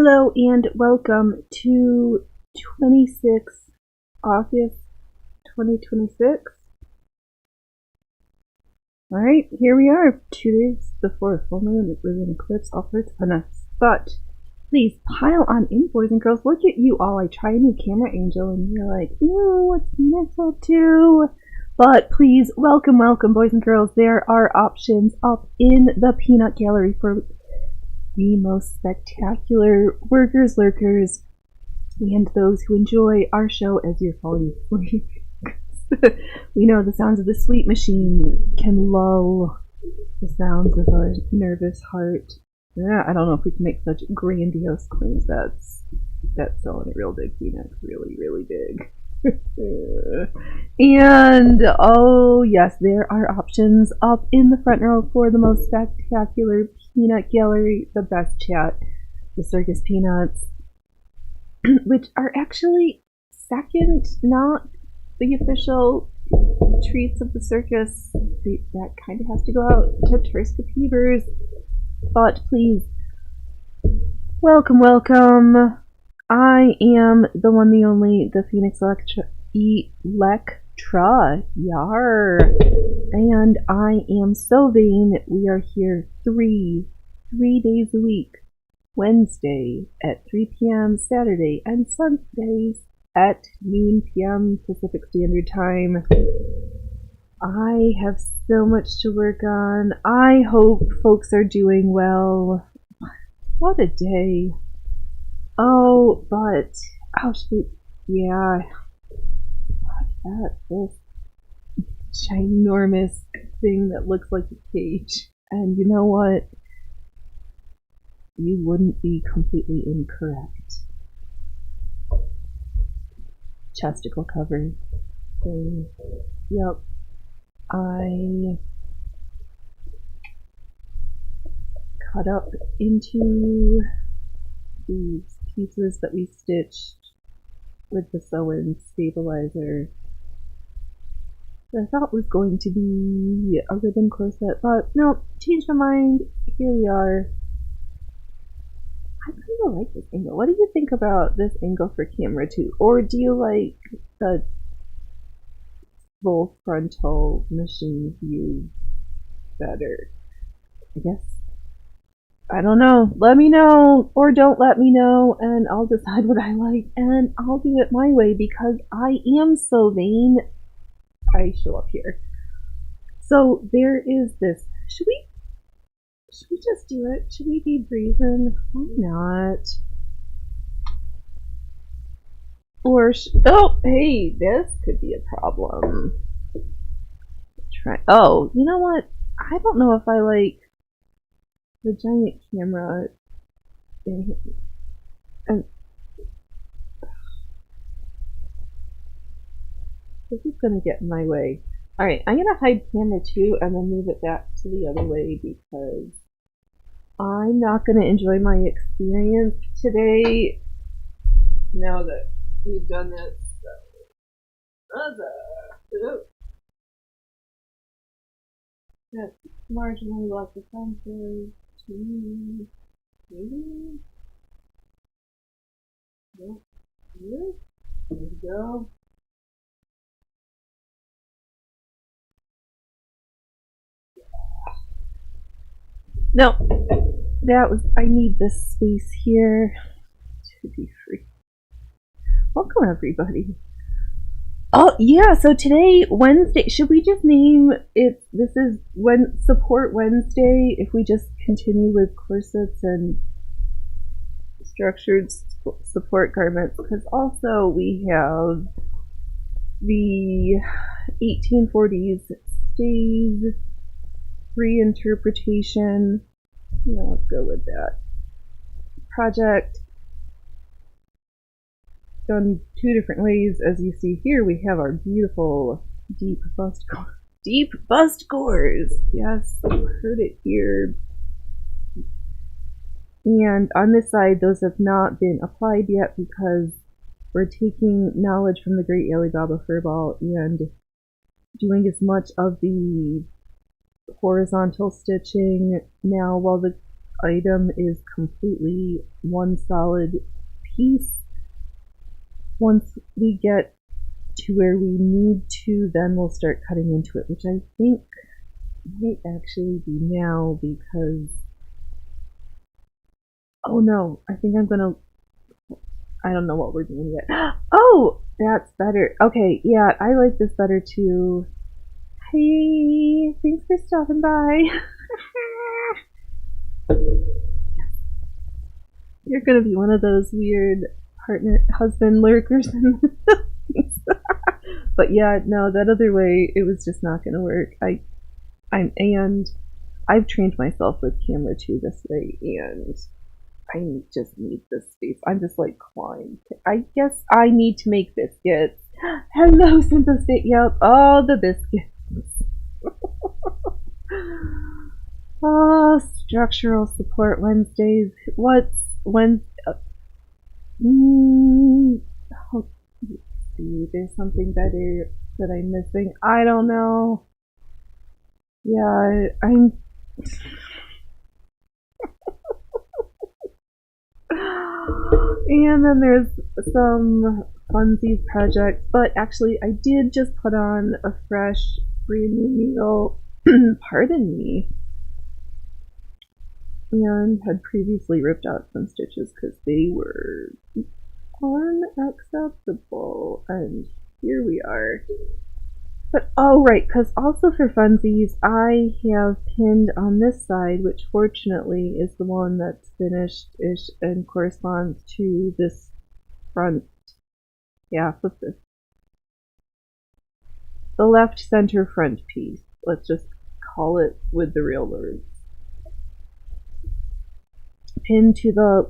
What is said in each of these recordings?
Hello and welcome to 26 August 2026. Alright, here we are, 2 days before a full moon with an eclipse offers upon us. But please pile on in, boys and girls. Look at you all. I try a new camera angel and you're like, ew, what's this up to? But please, welcome, boys and girls. There are options up in the peanut gallery for the most spectacular workers, lurkers, and those who enjoy our show as you're falling asleep. We know the sounds of the sleep machine can lull the sounds of a nervous heart. Yeah, I don't know if we can make such grandiose claims. That's selling it real big, Phoenix. Really, really big. And oh yes, there are options up in the front row for the most spectacular peanut gallery, the best chat, the Circus peanuts, which are actually second, not the official treats of the circus. That kind of has to go out to Turska Peavers. But please, welcome. I am the one, the only, the Phoenix Electra, yar. And I am so vain. We are here three days a week. Wednesday at 3 p.m. Saturday and Sundays at noon p.m. Pacific Standard Time. I have so much to work on. I hope folks are doing well. What a day. Oh, but yeah. Look at this ginormous thing that looks like a cage. And you know what? You wouldn't be completely incorrect. Chesticle cover. Yep. I cut up into these pieces that we stitched with the sew-in stabilizer that I thought was going to be a ribbon corset, but no, changed my mind. Here we are. I kind of like this angle. What do you think about this angle for camera 2? Or do you like the full frontal machine view better? I guess. I don't know. Let me know, or don't let me know, and I'll decide what I like, and I'll do it my way because I am so vain. I show up here. So there is this. Should we just do it? Should we be breathing? Why not? Or oh, hey, this could be a problem. Try. Oh, you know what? I don't know if I like the giant camera. And this is gonna get in my way. Alright, I'm gonna hide camera 2 and then move it back to the other way because I'm not gonna enjoy my experience today now that we've done this. That's marginally less offensive to me. Maybe? Nope. Here we go. No, I need this space here to be free. Welcome everybody. Oh yeah, so today, Wednesday, should we just name it, this is Support Wednesday, if we just continue with corsets and structured support garments, because also we have the 1840s stays reinterpretation. Yeah, let's go with that. Project done 2 different ways. As you see here, we have our beautiful deep bust gores. Yes, you heard it here. And on this side, those have not been applied yet because we're taking knowledge from the Great Alibaba Furball and doing as much of the horizontal stitching now while the item is completely one solid piece. Once we get to where we need to, then we'll start cutting into it, which I think might actually be now because, oh no, I think I'm gonna, I don't know what we're doing yet. Oh, that's better. Okay, yeah, I like this better too. Hey, thanks for stopping by. You're gonna be one of those weird partner, husband lurkers. But yeah, no, that other way, it was just not gonna work. And I've trained myself with camera 2 this way, and I just need this space. I'm just like clawing. I guess I need to make biscuits. Hello, Syntho-State. Yep, all the biscuits. Oh, structural support Wednesdays. What's Wednesday? Let's see. There's something better that I'm missing. I don't know. Yeah, I'm. And then there's some funsies projects, but actually I did just put on a fresh, brand new needle, pardon me, and had previously ripped out some stitches because they were unacceptable, and here we are. But oh right, because also for funsies, I have pinned on this side, which fortunately is the one that's finished-ish and corresponds to this front half of this. The left center front piece. Let's just call it with the real words. Pinned to the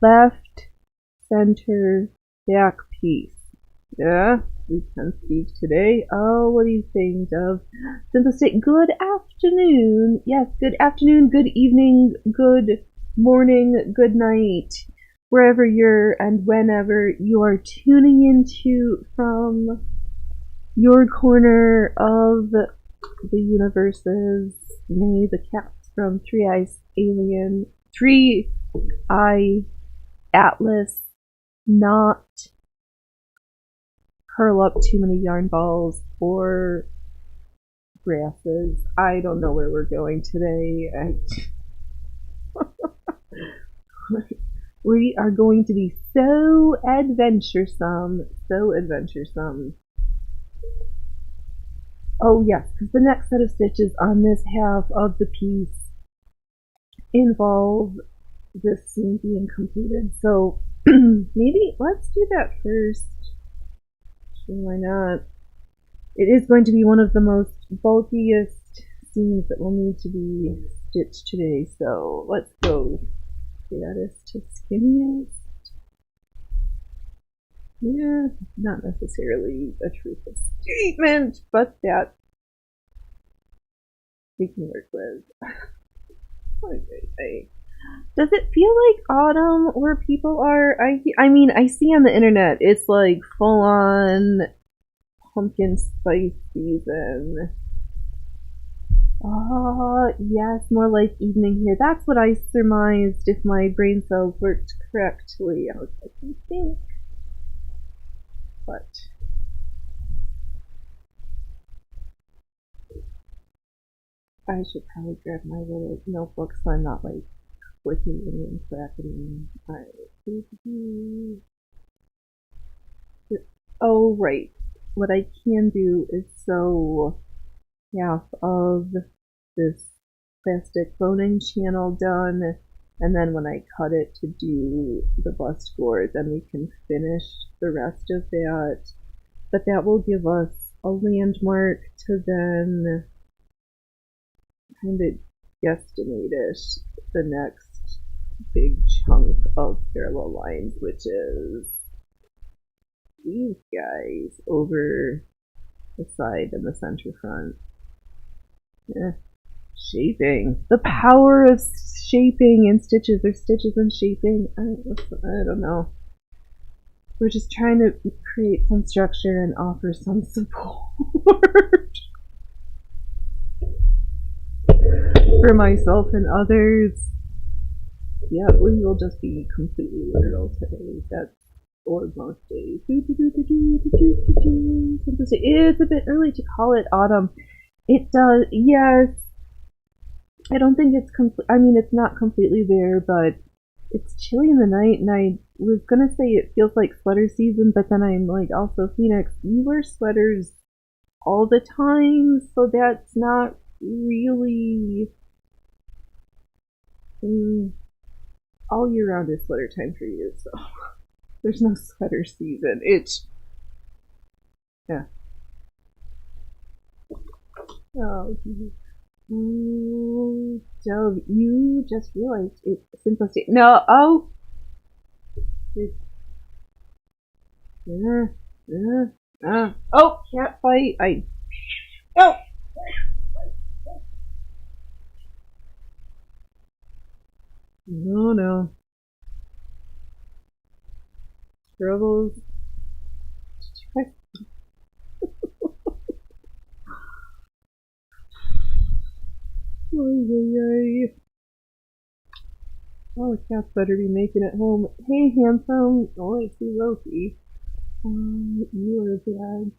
left center back piece. Yeah, we can speak today. Oh, what do you think of Syntho-State? Good afternoon. Yes, good afternoon, good evening, good morning, good night, wherever you're and whenever you are tuning into from your corner of the universes. May the cats from Three Eye Atlas not curl up too many yarn balls or grasses. I don't know where we're going today. We are going to be so adventuresome. So adventuresome. Oh yes, because the next set of stitches on this half of the piece involve this seam being completed. So maybe let's do that first. Sure, why not? It is going to be one of the most bulkiest seams that will need to be stitched today. So let's go fattest to skinniest. Yeah, not necessarily a truthful statement, but that we can work with. Does it feel like autumn where people are? I mean, I see on the internet it's like full on pumpkin spice season. Yes, more like evening here. That's what I surmised if my brain cells worked correctly. I was like, I think. But I should probably grab my little notebook so I'm not like clicking and clacking. Oh, right. What I can do is sew half of this plastic boning channel done, and then when I cut it to do the bust gore, then we can finish the rest of that. But that will give us a landmark to then kind of guesstimate-ish the next big chunk of parallel lines, which is these guys over the side and the center front. Shaping. The power of shaping and stitches, or stitches and shaping. I don't know. We're just trying to create some structure and offer some support. for myself and others. Yeah, we will just be completely literal today. That's or most days. It's a bit early to call it autumn. It does, yes. I don't think it's complete. I mean, it's not completely there, but it's chilly in the night, and I was gonna say it feels like sweater season, but then I'm like, also, Phoenix, you wear sweaters all the time, so that's not really all year round is sweater time for you, so there's no sweater season. It's yeah. Oh, geez. Joe, you just realized it's simplicity. No, oh, oh, cat fight. Oh, no, struggles. Oh, the cats better be making it home. Hey, handsome. Oh, I see Loki. You are bad.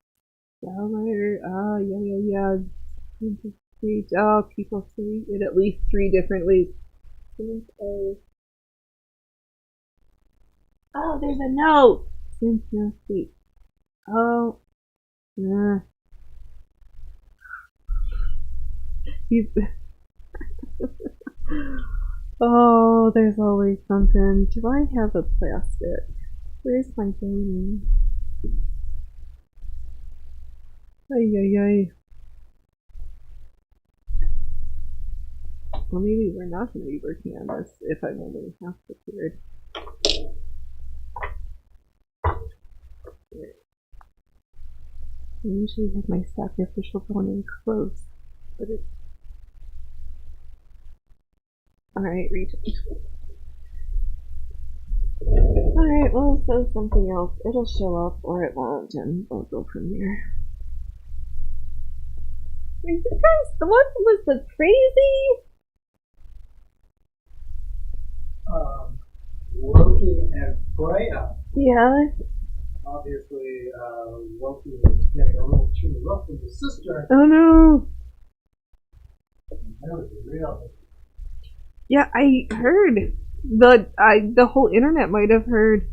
Dollar. Yeah. Oh, people say it at least 3 different ways. Oh, there's a note. Since no sleep. Oh, nah. He's. Oh, there's always something. Do I have a plastic? Where's my phone? Ay. Well, maybe we're not going to be working on this if I'm only half prepared. I usually have my sacrificial phone in close, but it's... Alright, reach it. Alright, well, so something else. It'll show up or it won't, and we'll go from there. Are you guys the one who was the crazy? Loki and Freya. Yeah. Obviously, Loki was getting a little too rough with his sister. Oh no. That was real. Yeah, I heard. The whole internet might have heard.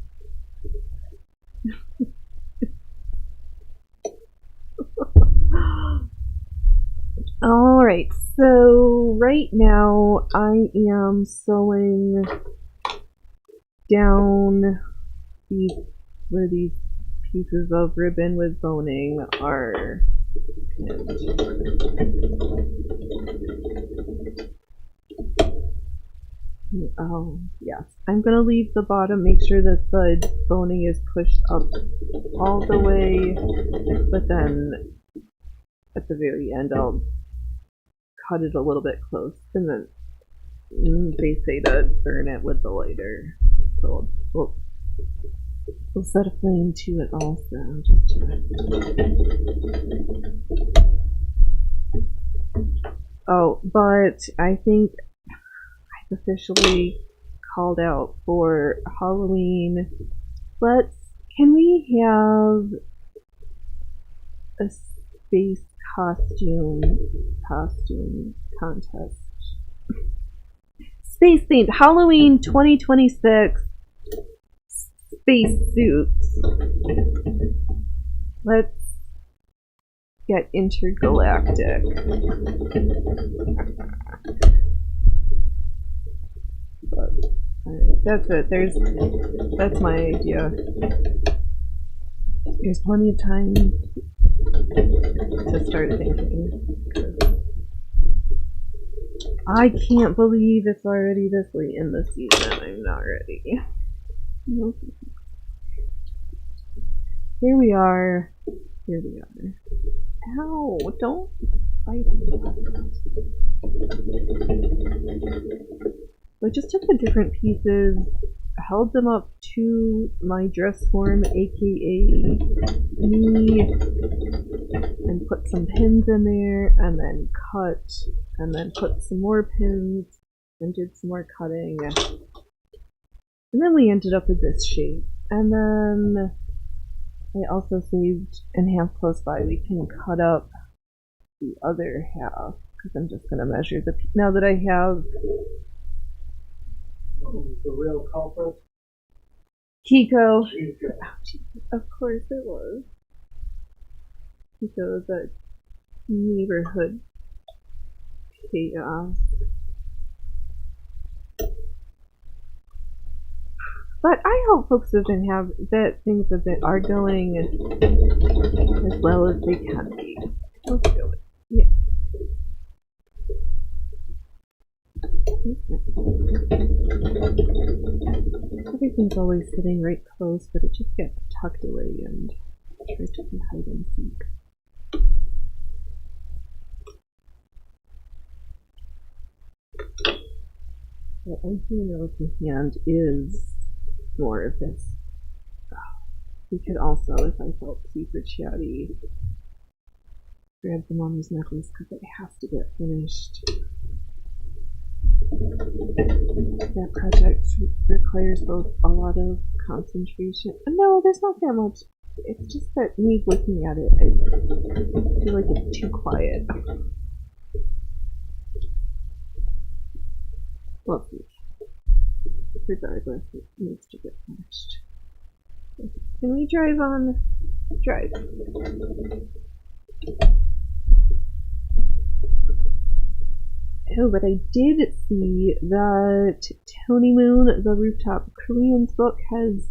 Alright, so right now I am sewing down these where these pieces of ribbon with boning are pinned. Oh, yes. I'm gonna leave the bottom, make sure that the boning is pushed up all the way, but then at the very end I'll cut it a little bit close, and then they say to burn it with the lighter. So we'll set a flame to it also, just to... Oh, but I think I've officially called out for Halloween. Can we have a space costume contest? Space themed Halloween 2026 space suits. Let's get intergalactic. But, alright, that's it. That's my idea. There's plenty of time to start thinking. I can't believe it's already this late in the season. I'm not ready. Nope. Here we are. Ow, don't fight it. I just took the different pieces, held them up to my dress form, aka me, and put some pins in there, and then cut, and then put some more pins, and did some more cutting. And then we ended up with this shape. And then I also saved in half close by, we can cut up the other half, because I'm just going to measure the, now that I have The real culprit. Kiko. Of course it was. Kiko is a neighborhood chaos. But I hope folks have been that things are going as well as they can be. Let's go. Yeah. Everything's always sitting right close, but it just gets tucked away and tries to be hide and seek. What I do know with the hand is more of this. We could also, if I felt super chatty, grab the mommy's necklace because it has to get finished. That project requires both a lot of concentration. No, there's not that much. It's just that me looking at it, I feel like it's too quiet. Well, regardless, it needs to get finished. Can we drive on? Drive. Oh, but I did see that Tony Moon, the Rooftop Koreans book, has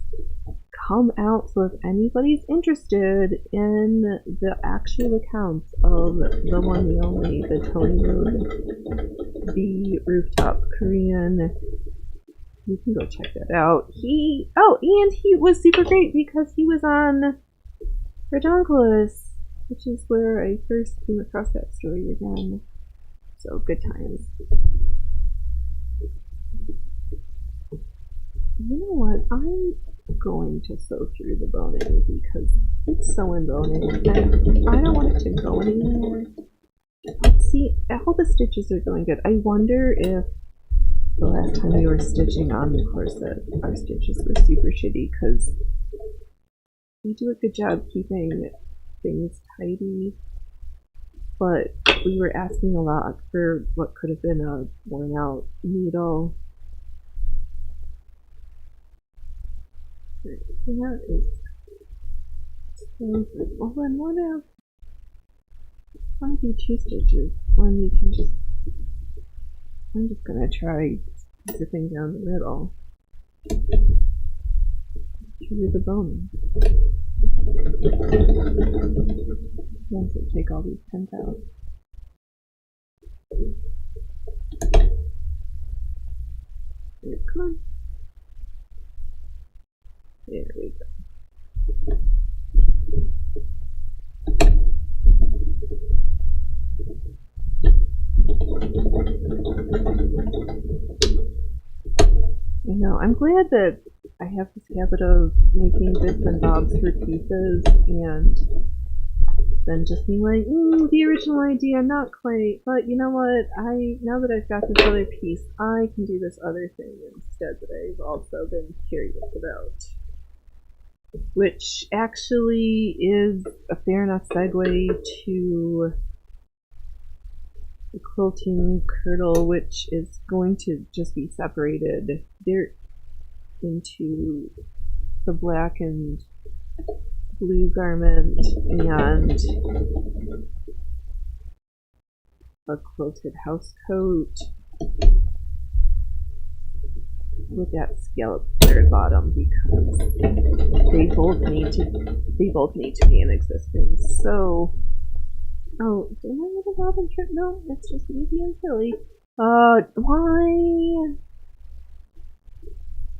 come out, so if anybody's interested in the actual accounts of the one, the only, the Tony Moon, the Rooftop Korean, you can go check that out. And he was super great because he was on Redonkulous, which is where I first came across that story again. So good times. You know what? I'm going to sew through the boning because it's sewing boning and I don't want it to go anywhere. Let's see, all the stitches are going good. I wonder if the last time we were stitching on the corset, our stitches were super shitty because we do a good job keeping things tidy, but we were asking a lot for what could have been a worn out needle. That is so good. Well, then why do 2 stitches when we can just, I'm just gonna try zipping down the middle through the boning. Once I take all these pins out. Here, come on. There we go. I know, I'm glad that I have this habit of making bits and bobs for pieces and then just being like, the original idea, not quite, but you know what, now that I've got this other piece, I can do this other thing instead that I've also been curious about. Which actually is a fair enough segue to the quilting Kirtle, which is going to just be separated there into the black and blue garment and a quilted house coat with that scalloped flared bottom because they both need to be in existence. So, oh, did I get a robin trip? No, it's just me being silly. Why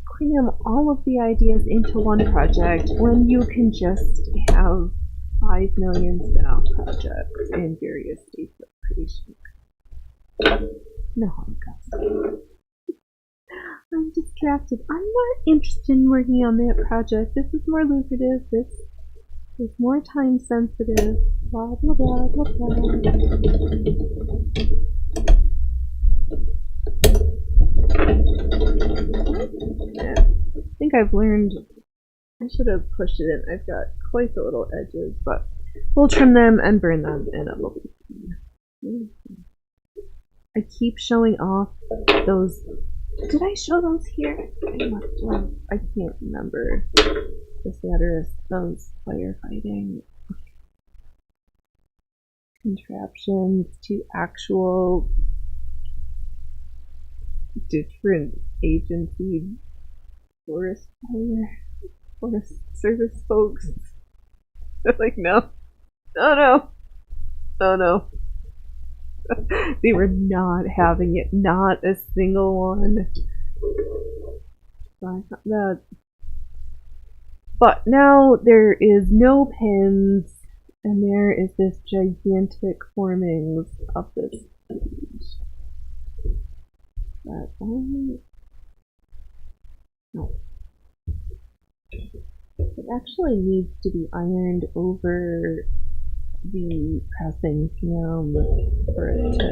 cram all of the ideas into one project when you can just have 5 million spin-off projects in various states of creation? No, guys. I'm distracted. I'm not interested in working on that project. This is more lucrative. This is more time sensitive. Blah blah blah blah blah. Yeah. I think I've learned. I should have pushed it in. I've got quite the little edges, but we'll trim them and burn them, and it will be fine. I keep showing off those. Did I show those here? I must have. I can't remember. The satirist, those firefighting contraptions to actual different agency forest service folks. They're like, no, no, no, no. They were not having it. Not a single one. So I thought that. But now there is no pins, and there is this gigantic formings of this page. But no. It actually needs to be ironed over the pressing film for it to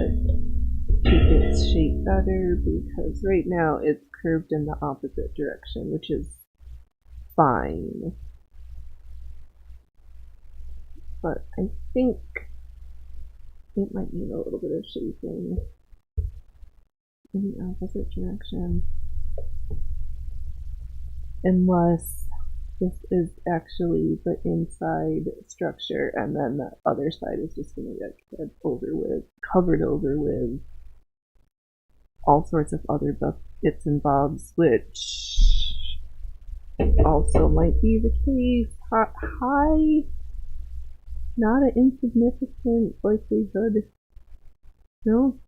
keep its shape better, because right now it's curved in the opposite direction, which is fine. But I think it might need a little bit of shaping in the opposite direction. Unless this is actually the inside structure, and then the other side is just going to get covered over with all sorts of other bits and bobs, which also might be the case. High, not an insignificant likelihood. No?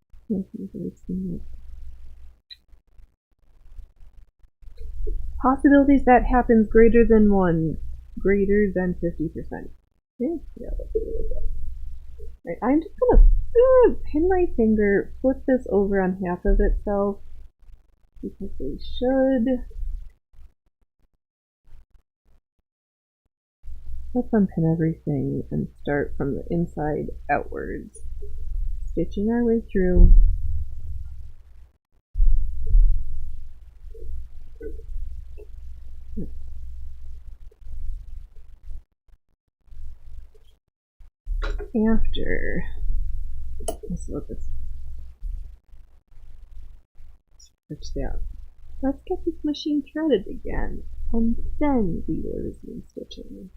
Possibilities that happens greater than 50%. Yeah, let's do that. Right, I'm just gonna pin my finger, flip this over on half of itself, because they should. Let's unpin everything and start from the inside outwards, stitching our way through. After, so this switch that. Let's get this machine threaded again, and then we will resume stitching.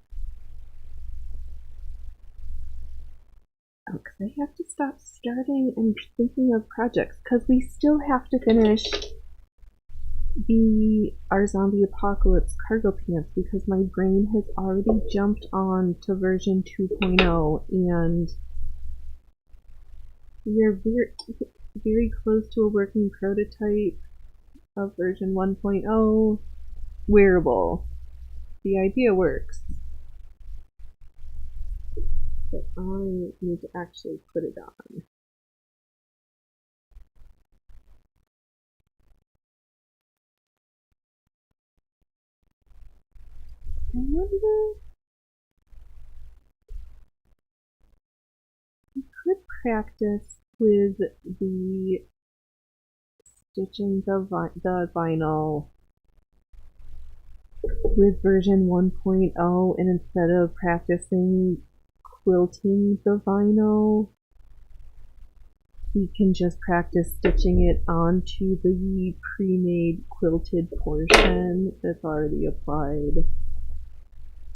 Oh, because I have to stop starting and thinking of projects, because we still have to finish our zombie apocalypse cargo pants, because my brain has already jumped on to version 2.0, and we are very close to a working prototype of version 1.0 wearable. The idea works, but I need to actually put it on. I wonder, we could practice with the stitching the vinyl with version 1.0, and instead of practicing quilting the vinyl, we can just practice stitching it onto the pre-made quilted portion that's already applied.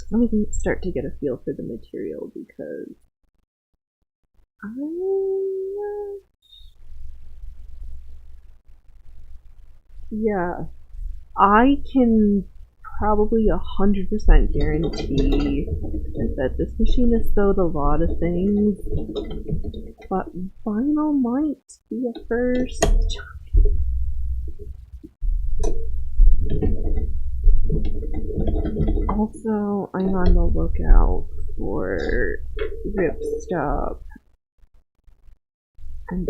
And we can start to get a feel for the material, because I can probably 100% guarantee that this machine has sewed a lot of things, but vinyl might be a first. Also, I'm on the lookout for ripstop and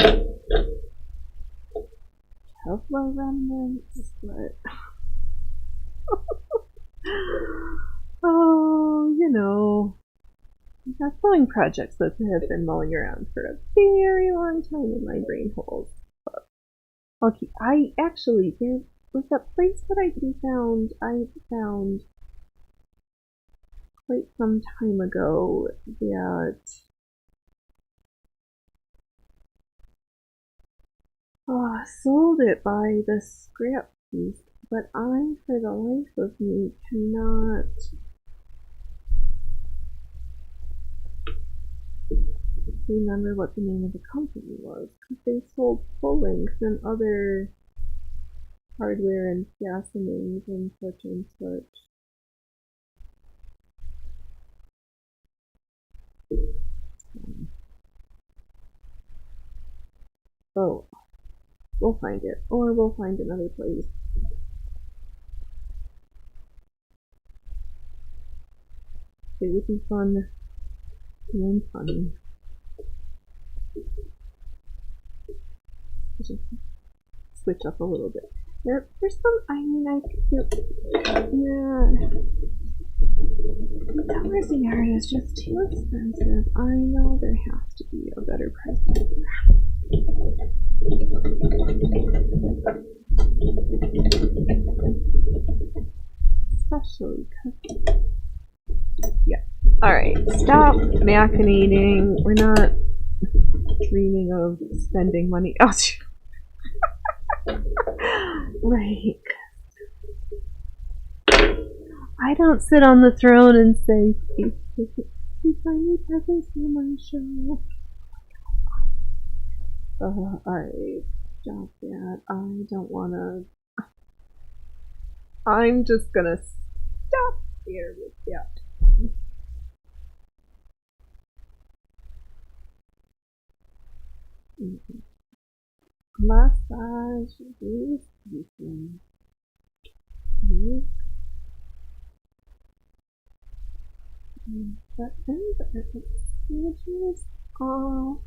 Kevlar remnants, but oh, I've got sewing projects that have been mulling around for a very long time in my brain holes. Okay, there was that place that I found quite some time ago that sold it by the scrap piece, but I, for the life of me, cannot remember what the name of the company was, because they sold full length and other hardware and fastenings and such and such. Oh, we'll find it, or we'll find another place. It would be fun and funny. Just switch up a little bit. There's some, I mean, I could do, yeah. $8 a yard is just too expensive. I know there has to be a better price. Especially because, yeah. Alright, stop machinating. We're not dreaming of spending money. Oh, right. I don't sit on the throne and say, please find me presents for my show. Alright, stop that. I don't wanna. I'm just gonna stop here with that. Massage these people. Buttons are exchanges all.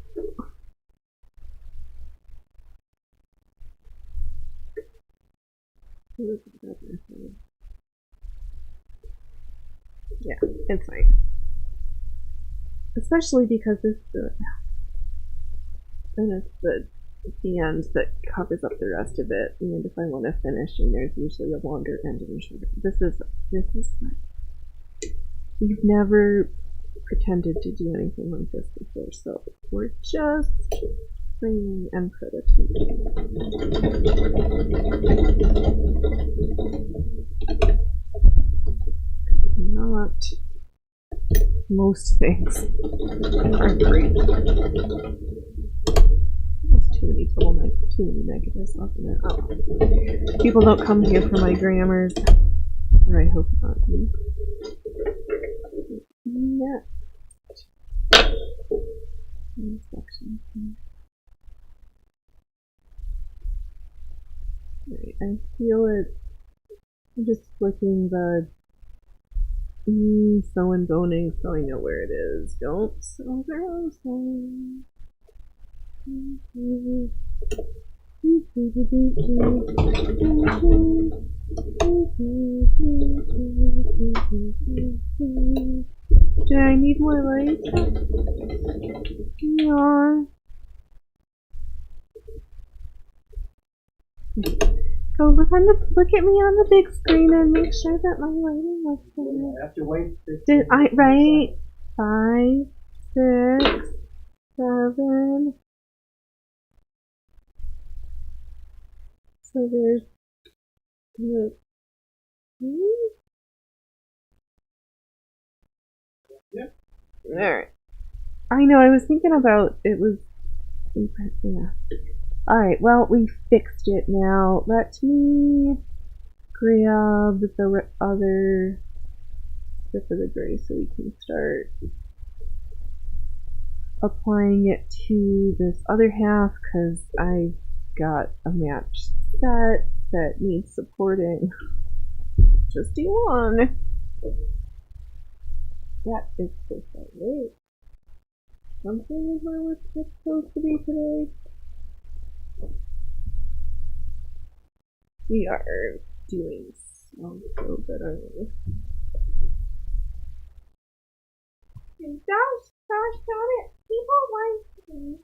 Yeah, it's fine. Especially because it's the end that covers up the rest of it. And if I want to finish, and there's usually a longer end and a shorter. This is fine. We've never pretended to do anything like this before, so we're just training and prototyping. Not most things are great. There's too many negatives up in it. Oh. People don't come here for my grammars, or I hope not. Next section. Right, I feel it. I'm just flicking the sew and boning so I know where it is. Don't sew their own sewing. Do I need more light? Yeah. Go look at me on the big screen and make sure that my lighting looks good. I have to wait. Did I right? 5, 6, 7. So there's Yep. Alright. I know, I was thinking about it was yeah. Alright, well, we fixed it now. Let me grab the other strip of the gray so we can start applying it to this other half, because I've got a match set that needs supporting just one. That is so right. Something is where we're supposed to be today. We are doing so good, aren't we? Gosh darn it. People like me.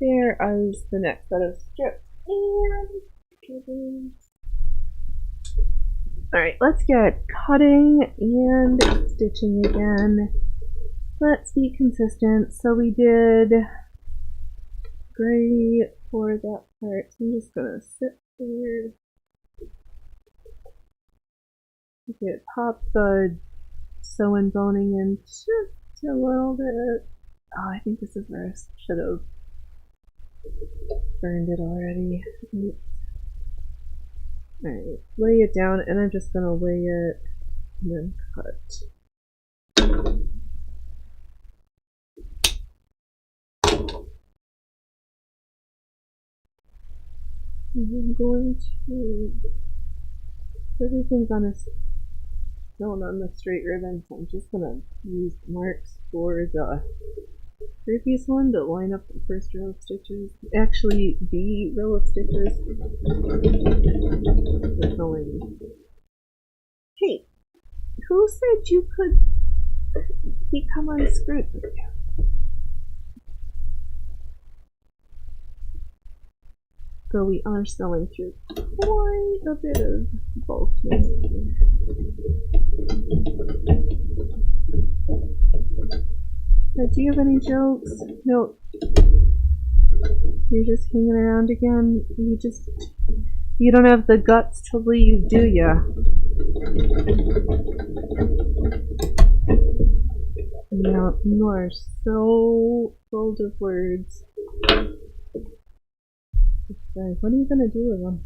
There is the next set of strips. And alright, let's get cutting and stitching again. Let's be consistent. So we did gray for that part. So I'm just gonna sit there. Okay, pop the sew and boning in just a little bit. Oh, I think this is where I should have burned it already. Alright, lay it down, and I'm just gonna lay it and then cut. And I'm going to, everything's on a still on the straight ribbon, so I'm just gonna use marks for the previous one to line up the first row of stitches. Actually, the row of stitches. Hey, who said you could become unscrewed? So we are sewing through quite a bit of bulkiness here. Do you have any jokes? No. You're just hanging around again? You don't have the guts to leave, do ya? Yeah, you are so full of words. What are you gonna do with them?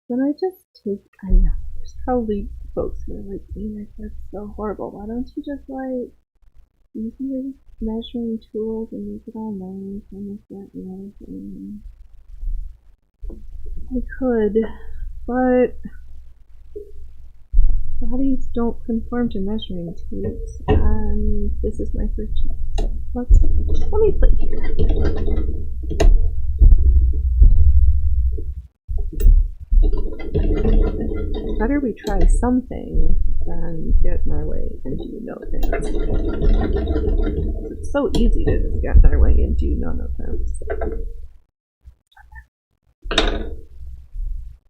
Then I just take, I know, there's probably folks who are like, Dana, that's so horrible. Why don't you just like use your measuring tools and make it all nice and this, that, and the other thing? I could, but bodies don't conform to measuring tools, and this is my first chance. So let me play here. Better we try something than get in our way and do no things. It's so easy to just get in our way and do none of them.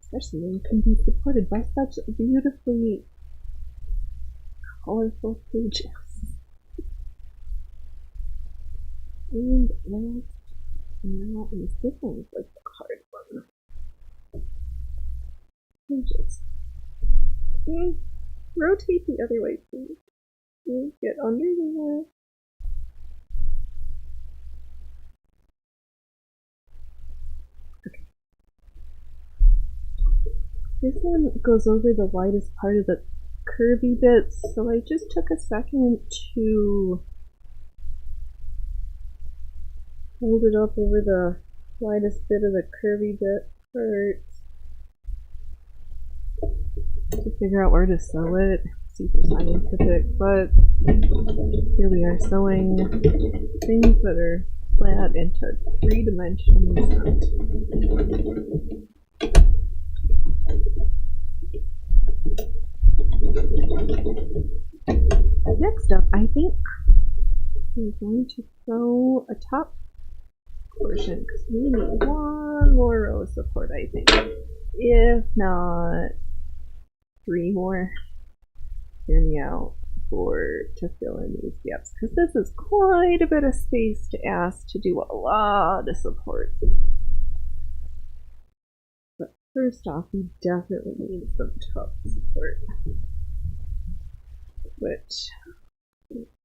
Especially when it can be supported by such beautifully colorful pages. And now this one is like the hard one. And just rotate the other way, please. Get under there. Okay. This one goes over the widest part of the curvy bits, so I just took a second to hold it up over the widest bit of the curvy bit part to figure out where to sew it. Super scientific, but here we are sewing things that are flat into 3 dimensions. Next up, I think we're going to sew a top portion because we need one more row of support, I think. If not 3 more. Hear me out to fill in these gaps because this is quite a bit of space to ask to do a lot of support. But first off, we definitely need some top support. Which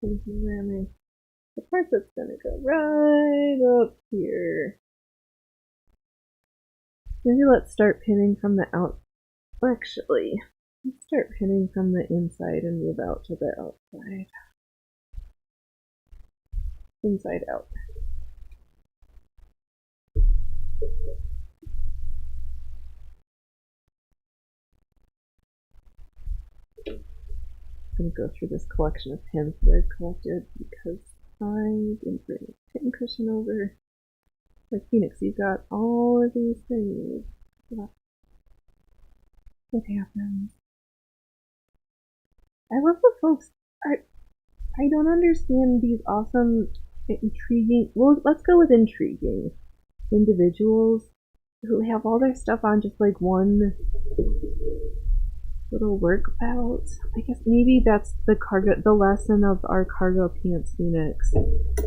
the part that's gonna go right up here. Maybe let's start pinning from the out. Actually, let's start pinning from the inside and move out to the outside. Inside out. I'm going to go through this collection of pins that I've collected because side and bring the pin cushion over. Like Phoenix, you've got all of these things. It happens. I love the folks. I don't understand these awesome, intriguing. Well, let's go with intriguing individuals who have all their stuff on just like one little work belt. I guess maybe that's the lesson of our cargo pants, Phoenix.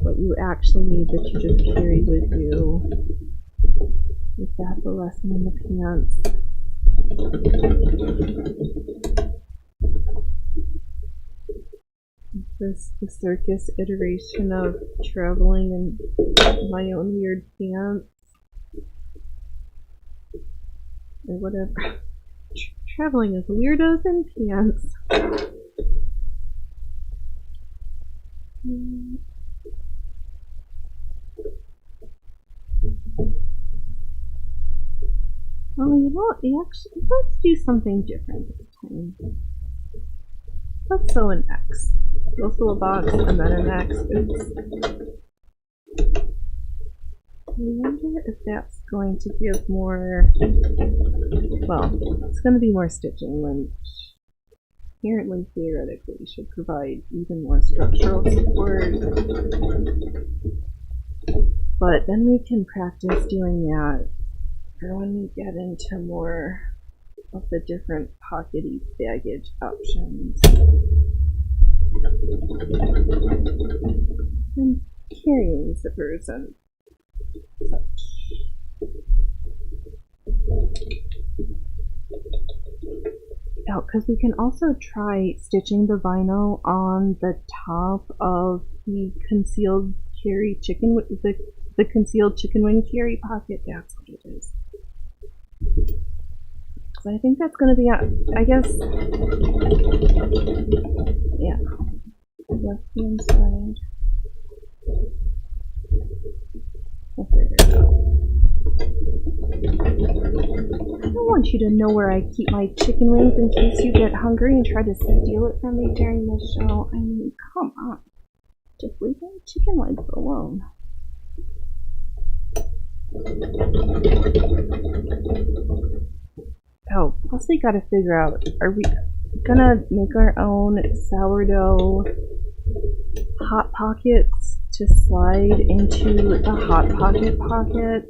What you actually need that you just carry with you. Is that the lesson in the pants? Is this the circus iteration of traveling in my own weird pants? Or whatever. Traveling as weirdos in pants. Oh, you know what? Actually, let's do something different this time. Let's sew an X. We'll sew a box and then an X. Oops. I wonder if that's going to give more. Well, it's going to be more stitching, which apparently theoretically should provide even more structural support. But then we can practice doing that for when we get into more of the different pockety baggage options. And carrying zippers and such. Oh, because we can also try stitching the vinyl on the top of the concealed carry chicken, the concealed chicken wing carry pocket. That's what it is. So I think that's going to be, I guess, yeah, left hand side. We'll figure it out. I don't want you to know where I keep my chicken wings in case you get hungry and try to steal it from me during the show. I mean, come on. Just leave my chicken legs alone. Oh, plus we gotta figure out, are we gonna make our own sourdough hot pockets to slide into the hot pocket pocket?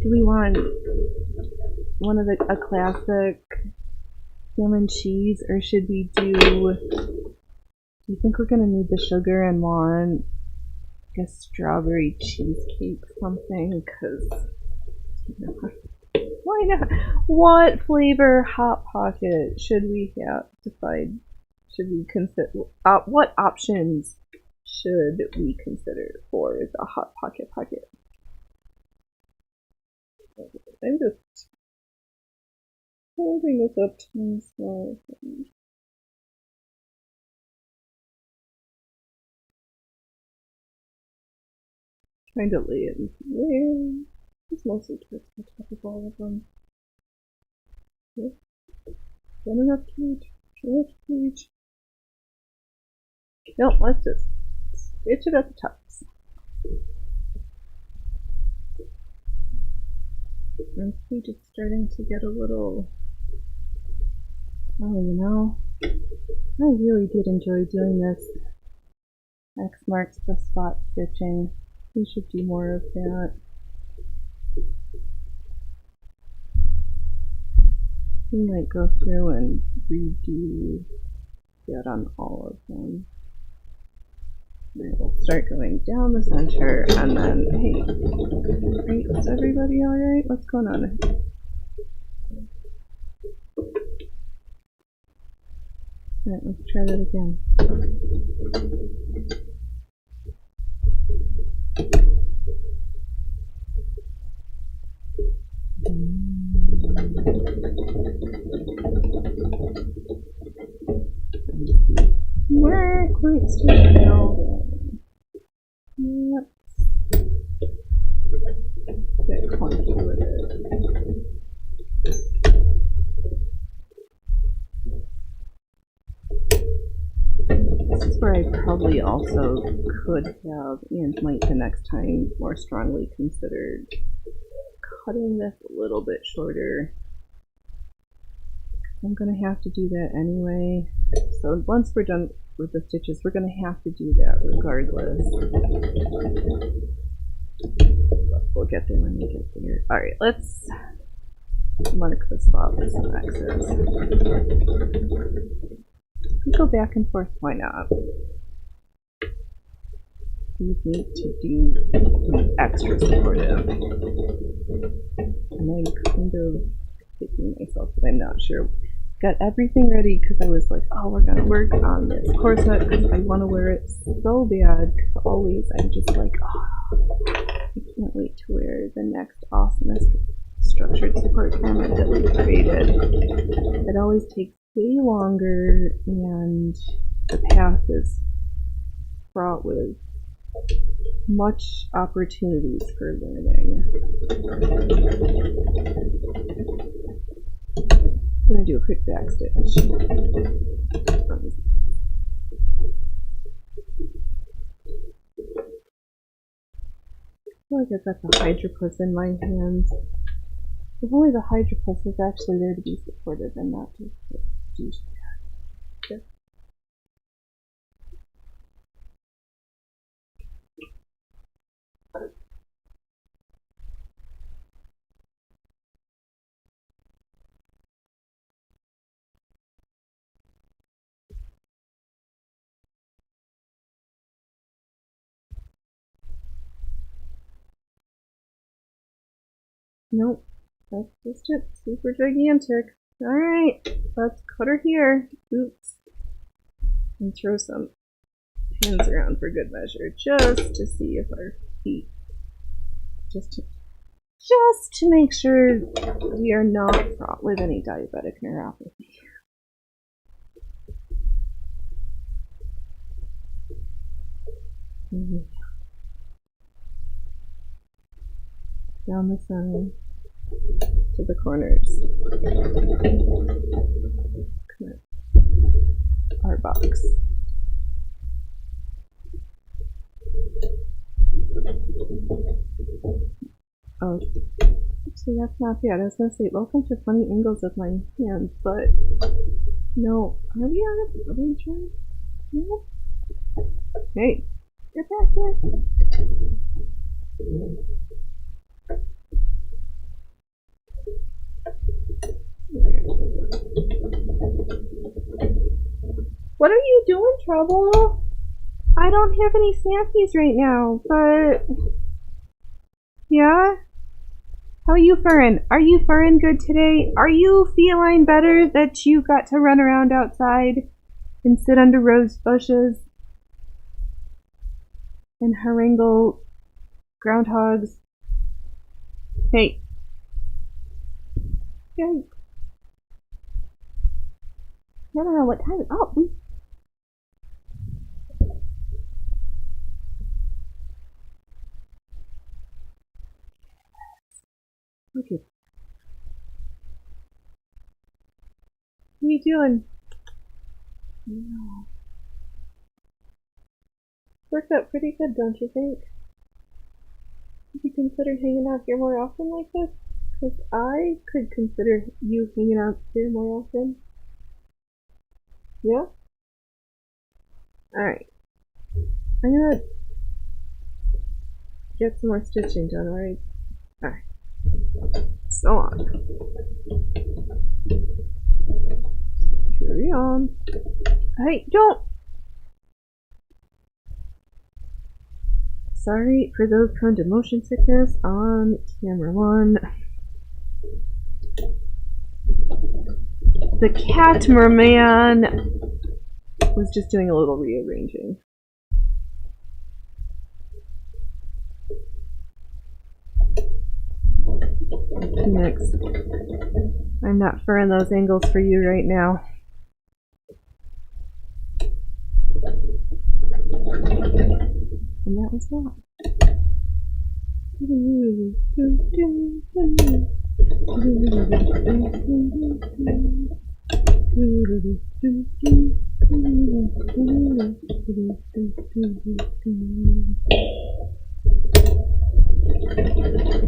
Do we want one of a classic ham and cheese, or should we do you think we're gonna need the sugar and want like a strawberry cheesecake something? Because why not? What flavor hot pocket should we have decide? Should we consider? What options should we consider for the hot pocket pocket? I'm just holding this up to myself. Trying to lay it where it's mostly towards the top of all of them. Yep. One enough page. Too much page. No, let's just stitch it at the tops. This page is starting to get a little. Oh, you know, I really did enjoy doing this. X marks the spot stitching. We should do more of that. We might go through and redo that on all of them. We'll start going down the center and then, hey, is everybody alright? What's going on? Alright, let's try that again. We're quite still. Let's get clunky with it. This is where I probably also could have, and might the next time, more strongly considered cutting this a little bit shorter. I'm gonna have to do that anyway. So once we're done with the stitches, we're gonna have to do that regardless. But we'll get there when we get there. Alright, let's mark the spot with some X's. We go back and forth, why not? We need to do extra supportive. And I'm kind of kicking myself that I'm not sure. Got everything ready because I was like, oh, we're gonna work on this corset because I want to wear it so bad. Because always I'm just like, oh, I can't wait to wear the next awesomest structured support garment that we've created. It always takes way longer, and the path is fraught with much opportunities for learning. I'm going to do a quick back stitch. I feel like I've got the hydropus in my hands. If only the hydropus was actually there to be supported and not just do that. Nope, that's just it. Super gigantic. Alright, let's cut her here. Oops. And throw some pins around for good measure, just to see if our feet, just to make sure we are not fraught with any diabetic neuropathy. Down the side to the corners. Come on. Our box. Oh, actually that's not bad. I was gonna say, welcome to funny angles of my hands, but no. Are we on a building track? No. Hey, get back there. What are you doing, Trouble? I don't have any snackies right now, but yeah? How are you furring? Are you furring good today? Are you feeling better that you got to run around outside and sit under rose bushes and harangue groundhogs? Hey. Hey. I don't know what time it is. Oh, we... Okay. What are you doing? No. Worked out pretty good, don't you think? Would you consider hanging out here more often like this? Because I could consider you hanging out here more often. Yeah? Alright. I'm gonna get some more stitching done, alright? Alright. So on. Carry on. Hey, don't! Sorry for those prone to motion sickness on camera 1. The cat merman was just doing a little rearranging. Next. I'm not furring those angles for you right now. And that was that.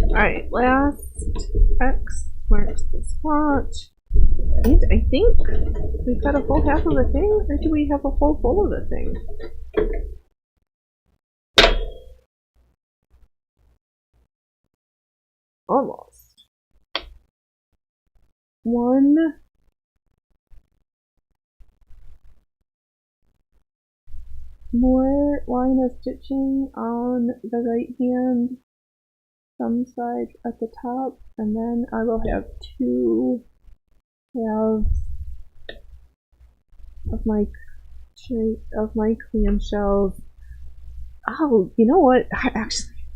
Alright, last X marks the spot. And I think we've got a full half of the thing, or do we have a whole full of the thing? Almost. One. More line of stitching on the right hand thumb side at the top, and then I will have 2 halves of my clamshells. Oh, you know what? Actually,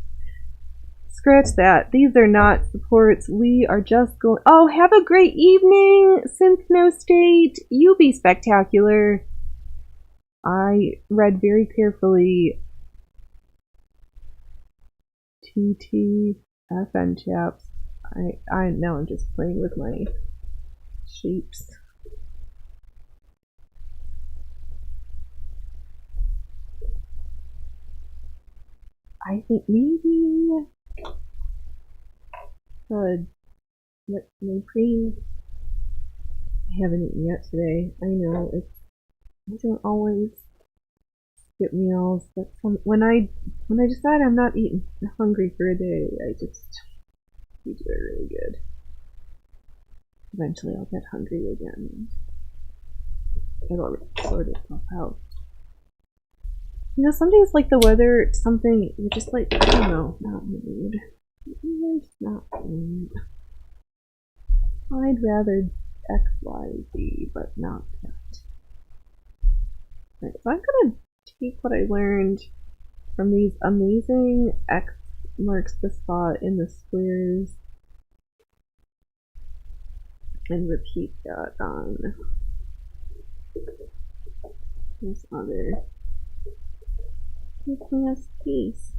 scratch that. These are not supports. We are just going. Oh, have a great evening, Synth No State. You be spectacular. I read very carefully TTFN chaps. I now I'm just playing with my shapes. I think maybe let my cream. I haven't eaten yet today. I know I don't always skip meals, but when I decide I'm not eating hungry for a day, we do it really good. Eventually I'll get hungry again and it'll sort itself out. You know, some days like the weather, something, you're just like, I don't know, not mood. Not mood. I'd rather X, Y, Z, but not that. Right, so I'm gonna take what I learned from these amazing X marks the spot in the squares and repeat that on this last piece.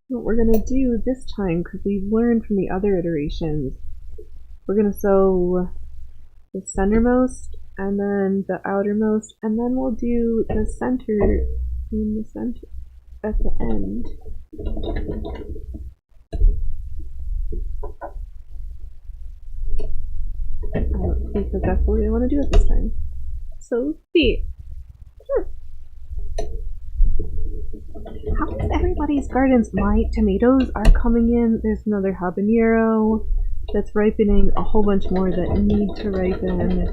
What we're gonna do this time, because we've learned from the other iterations, we're gonna sew the centermost and then the outermost, and then we'll do the center in the center at the end. Because that's the way I want to do it this time. So see. Sure. How is everybody's gardens? My tomatoes are coming in. There's another habanero that's ripening, a whole bunch more that need to ripen.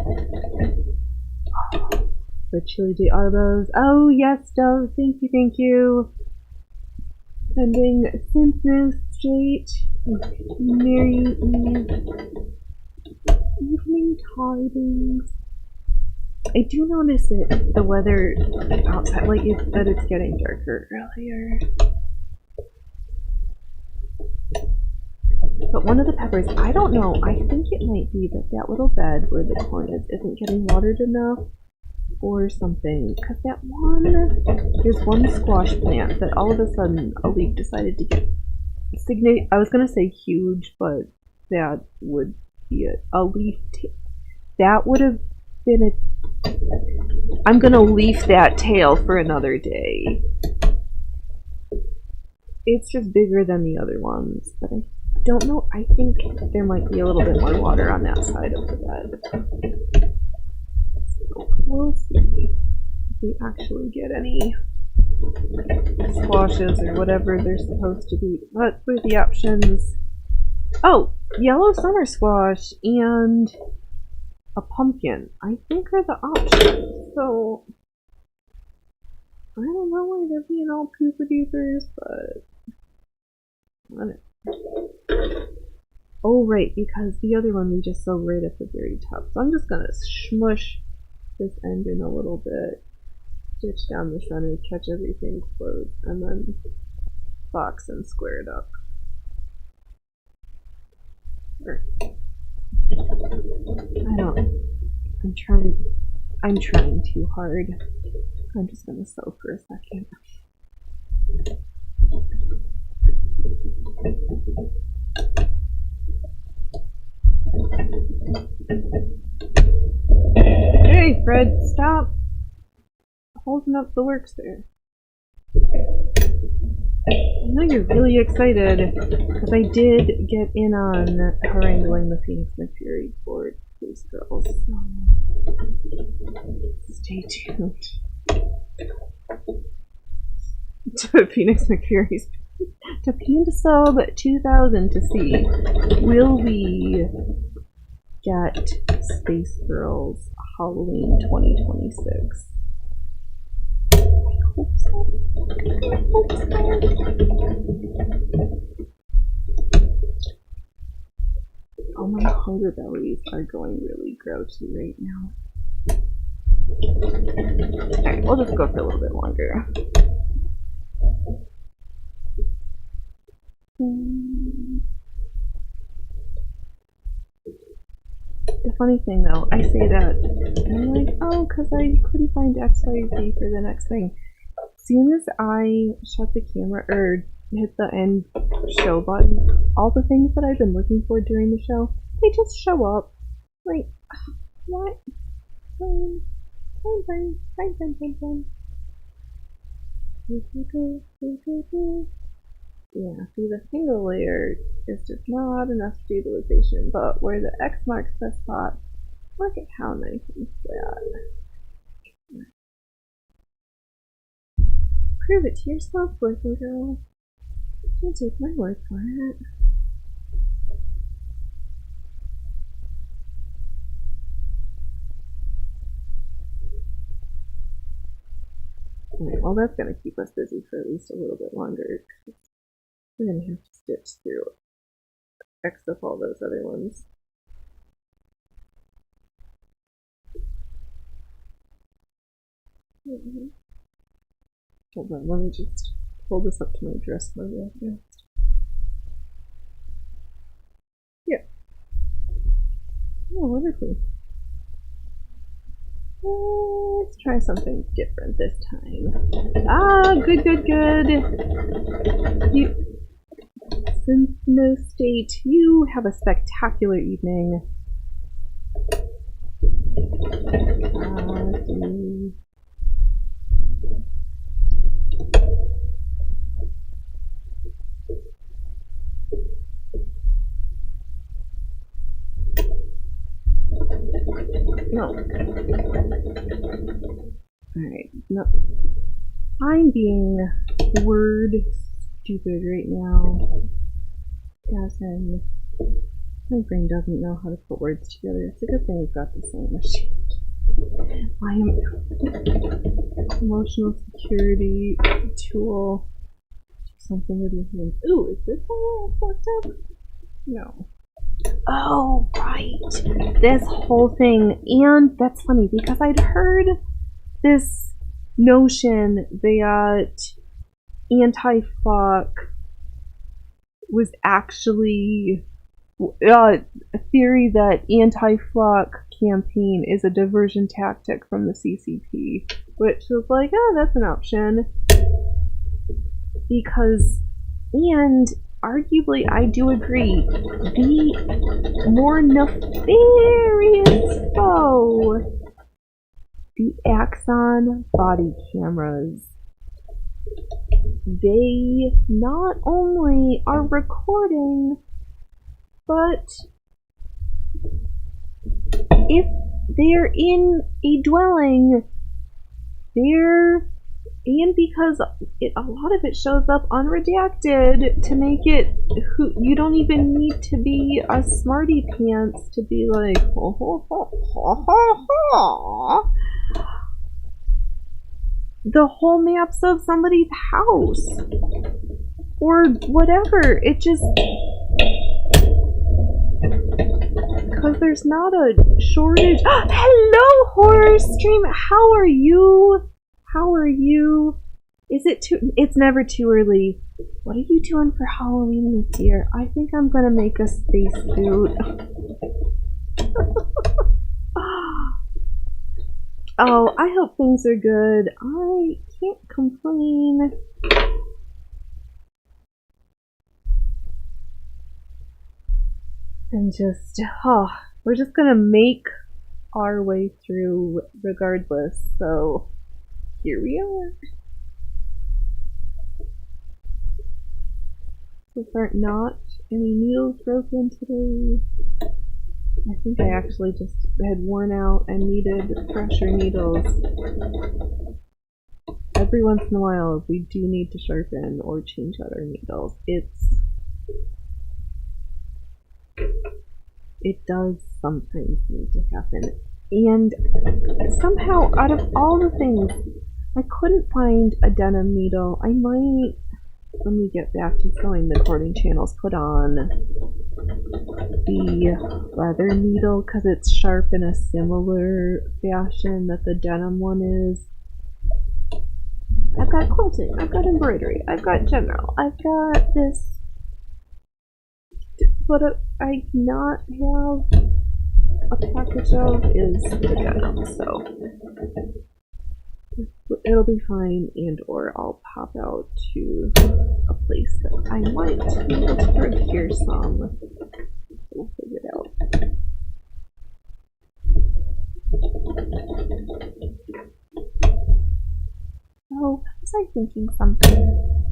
The chili de arbos. Oh yes, Dove. Thank you. Sending Synth State. Merry evening tidings. I do notice it, the weather outside, like that it's getting darker earlier. But one of the peppers, I don't know, I think it might be that little bed where the corn isn't getting watered enough or something. Because there's one squash plant that all of a sudden a leaf decided to get I was going to say huge, but that would be a leaf. That would have been I'm going to leaf that tail for another day. It's just bigger than the other ones, but I don't know. I think there might be a little bit more water on that side of the bed. So we'll see if we actually get any squashes or whatever they're supposed to be. What were the options? Oh, yellow summer squash and a pumpkin, I think, are the options. So I don't know why they're being all pooper-doopers, but whatever. Oh, right, because the other one we just sew right at the very top. So I'm just gonna smush this end in a little bit, stitch down the center, catch everything close, and then box and square it up. I'm trying too hard. I'm just gonna sew for a second. Fred, stop holding up the works there. I know you're really excited, because I did get in on haranguing the Phoenix McFury for these girls, so stay tuned to Phoenix McFury's to Panda Sub 2000 to see, will we get Space Girls Halloween 2026? Hope so. Hope so. Oh, my hunger bellies are going really grouchy right now. Alright, we'll just go for a little bit longer. The funny thing though, I say that, and I'm like, oh, because I couldn't find X, Y, Z for the next thing. As soon as I shut the camera, or hit the end show button, all the things that I've been looking for during the show, they just show up. Like, what? Fine. Yeah, see, the single layer is just not enough stabilization, but where the X marks the spot, look at how nice and flat. Prove it to yourself, boys and girls. Don't take my word for it. Alright, well that's gonna keep us busy for at least a little bit longer. We're gonna have to stitch through X up all those other ones. Hold on, let me just pull this up to my dress for real fast. Yeah. Oh, wonderful. Let's try something different this time. Ah, good. Since no state, you have a spectacular evening. No. Alright, no. I'm being word stupid right now. As in, my brain doesn't know how to put words together. It's a good thing we've got the sewing machine. I am emotional security tool. Something with your hands. Ooh, is this all fucked up? No. Oh, right. This whole thing. And that's funny because I'd heard this notion that anti-fuck was actually a theory that anti-fuck campaign is a diversion tactic from the CCP, which was like, oh, that's an option. Because, and arguably, I do agree, the more nefarious foe, the Axon body cameras, they not only are recording, but if they're in a dwelling, and because a lot of it shows up unredacted to make it, you don't even need to be a smarty pants to be like, ho ho ho ho ho ho. The whole maps of somebody's house or whatever, it just, because there's not a shortage. Hello, Horror Stream. How are you? How are you? Is it too? It's never too early. What are you doing for Halloween this year? I think I'm gonna make a space suit. Oh, I hope things are good. I can't complain. And just, we're just gonna make our way through regardless, so here we are. So far, not any needles broken today. I think I actually just had worn out and needed fresher needles. Every once in a while, we do need to sharpen or change out our needles. It does sometimes need to happen. And somehow, out of all the things, I couldn't find a denim needle. I might, when we get back to sewing the cording channels, put on the leather needle because it's sharp in a similar fashion that the denim one is. I've got quilting, I've got embroidery, I've got general, I've got this. What I not have a package of is the denim, so it'll be fine, and or I'll pop out to a place that I might be able to procure some. We'll figure it out. Oh, was I thinking something?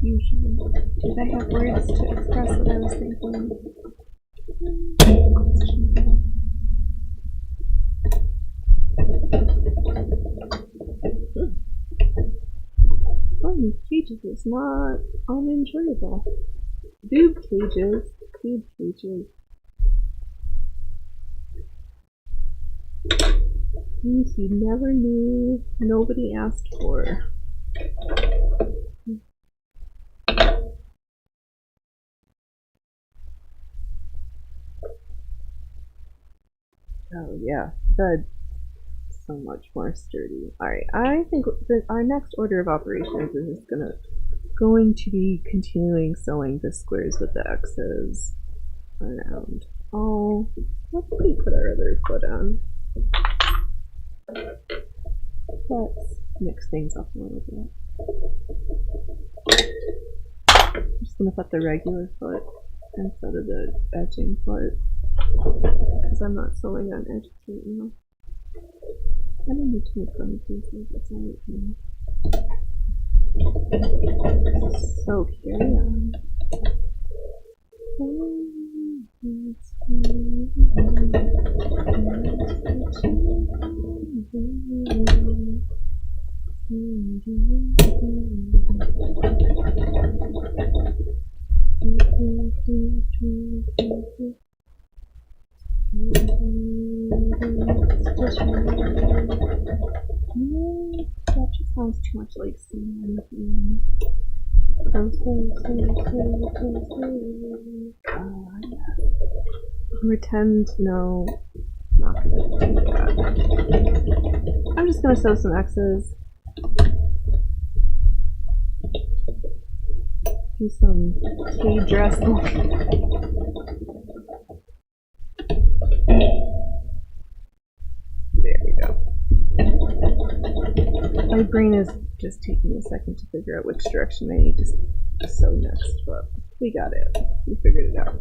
Usually. Did I have words to express what I was thinking? Questionable. Oh, cages is not unenjoyable. Boob cages. Boob cages. Things you never knew, nobody asked for. Oh yeah, that's so much more sturdy. Alright, I think that our next order of operations is just going to be continuing sewing the squares with the X's around. Oh, let's put our other foot on. Let's mix things up a little bit. I'm just going to put the regular foot instead of the edging foot because I'm not sewing on edges right now. I don't need to make funny faces, that's alright now. So carry on. That just sounds too much like singing. Pretend, no, not gonna do that. I'm just gonna sew some X's. Do some K-dress look. There we go. My brain is just taking a second to figure out which direction I need to sew next, but we got it. We figured it out.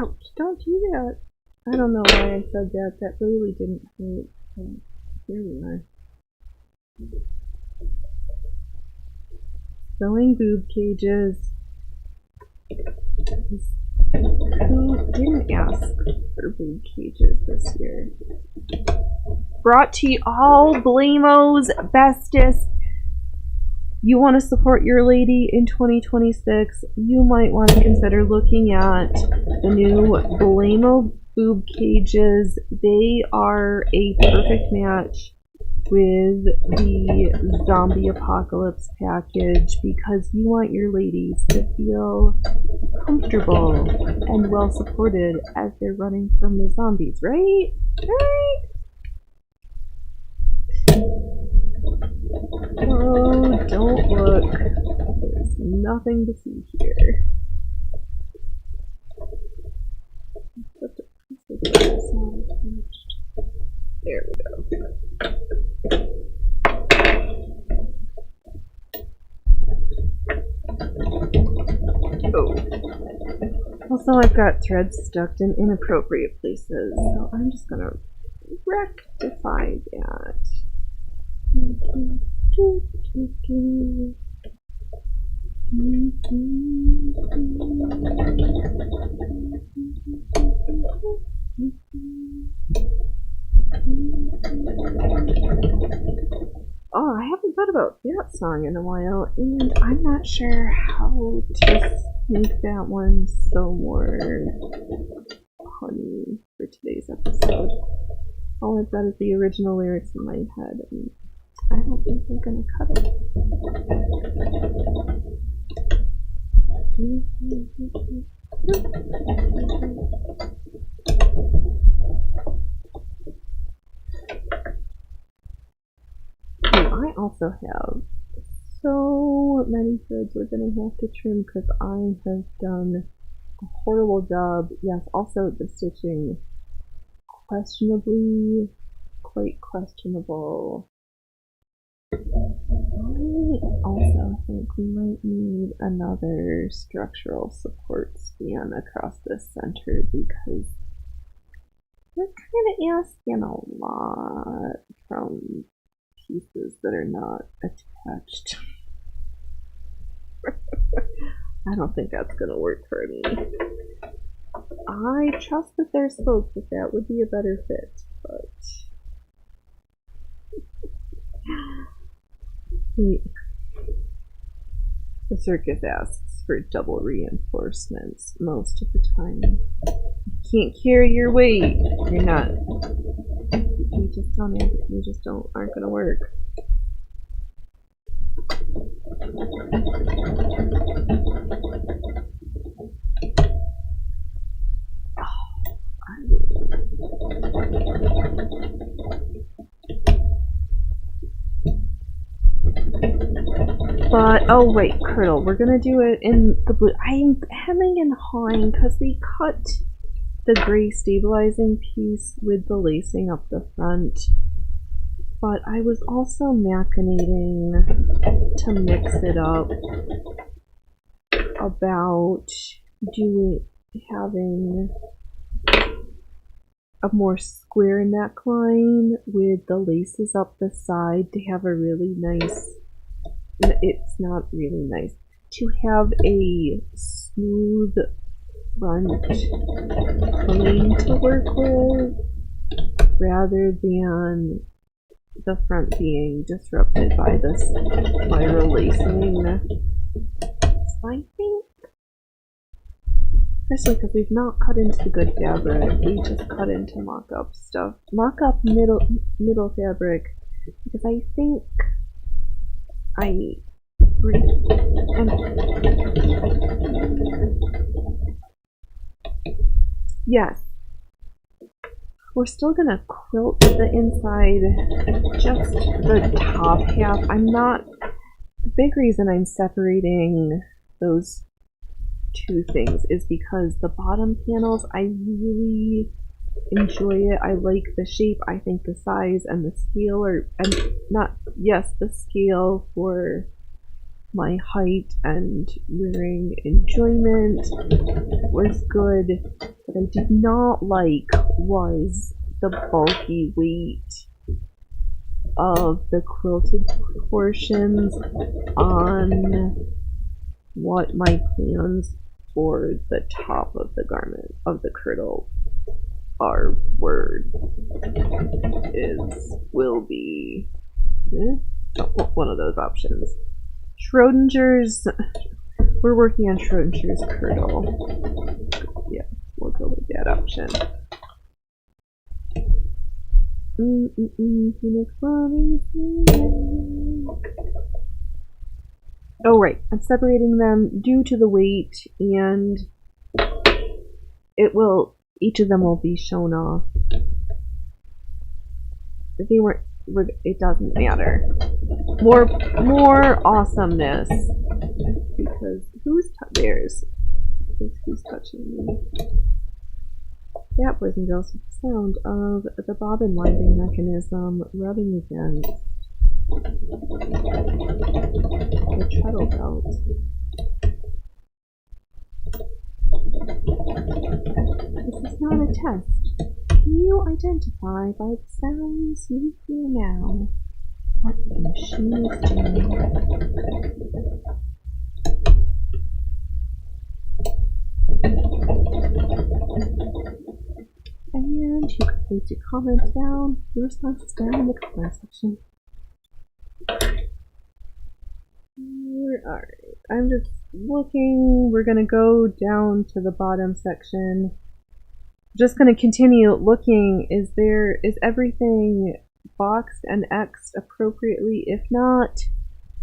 Ouch, don't do that. I don't know why I said that. That really didn't hurt. Here we are. Sewing boob cages. Who didn't ask for boob cages this year? Brought to you all Blamos bestest. You want to support your lady in 2026, you might want to consider looking at the new Blamo boob cages. They are a perfect match with the zombie apocalypse package because you want your ladies to feel comfortable and well supported as they're running from the zombies, right? Right? Oh, don't look. There's nothing to see here. There we go. Also, I've got threads stuck in inappropriate places, so I'm just gonna rectify that. Oh, I haven't thought about that song in a while, and I'm not sure how to make that one so more punny for today's episode. All I've got is the original lyrics in my head, and I don't think they're gonna cut it. I also have so many threads we're gonna have to trim because I have done a horrible job. Yes, also the stitching questionably, quite questionable. I also think we might need another structural support span across the center because we're kind of asking a lot from pieces that are not attached. I don't think that's going to work for me. I trust that there's folks that would be a better fit, but the circus asks for double reinforcements most of the time. You can't carry your weight. You're not. You just don't have it. You just aren't gonna work. But, oh wait, Kirtle, we're gonna do it in the blue. I am hemming and hawing because we cut the gray stabilizing piece with the lacing up the front. But I was also machinating to mix it up about having a more square neckline with the laces up the side to have a really nice, it's not really nice, to have a smooth front plane to work with rather than the front being disrupted by this spiral lacing. So I think, especially because we've not cut into the good fabric, we just cut into mock-up stuff. Mock-up middle fabric, because I think yes, we're still gonna quilt the inside, just the top half. The big reason I'm separating those two things is because the bottom panels, I really enjoy it. I like the shape. I think the size and the scale the scale for my height and wearing enjoyment was good. What I did not like was the bulky weight of the quilted portions on what my plans for the top of the garment of the kirtle will be one of those options. Schrodinger's, we're working on Schrodinger's kirtle. Yeah, we'll go with that option. Oh right, I'm separating them due to the weight, and each of them will be shown off. If they weren't, it doesn't matter. More awesomeness, because who's touching me? That, boys and girls, is the sound of the bobbin winding mechanism rubbing against the treadle belt. not a test. Can you identify by the sounds you hear now what the machine is doing? And you can place your comments down, your responses down in the comment section. Alright, I'm just looking. We're gonna go down to the bottom section. Just gonna continue looking. Is everything boxed and X'd appropriately? If not,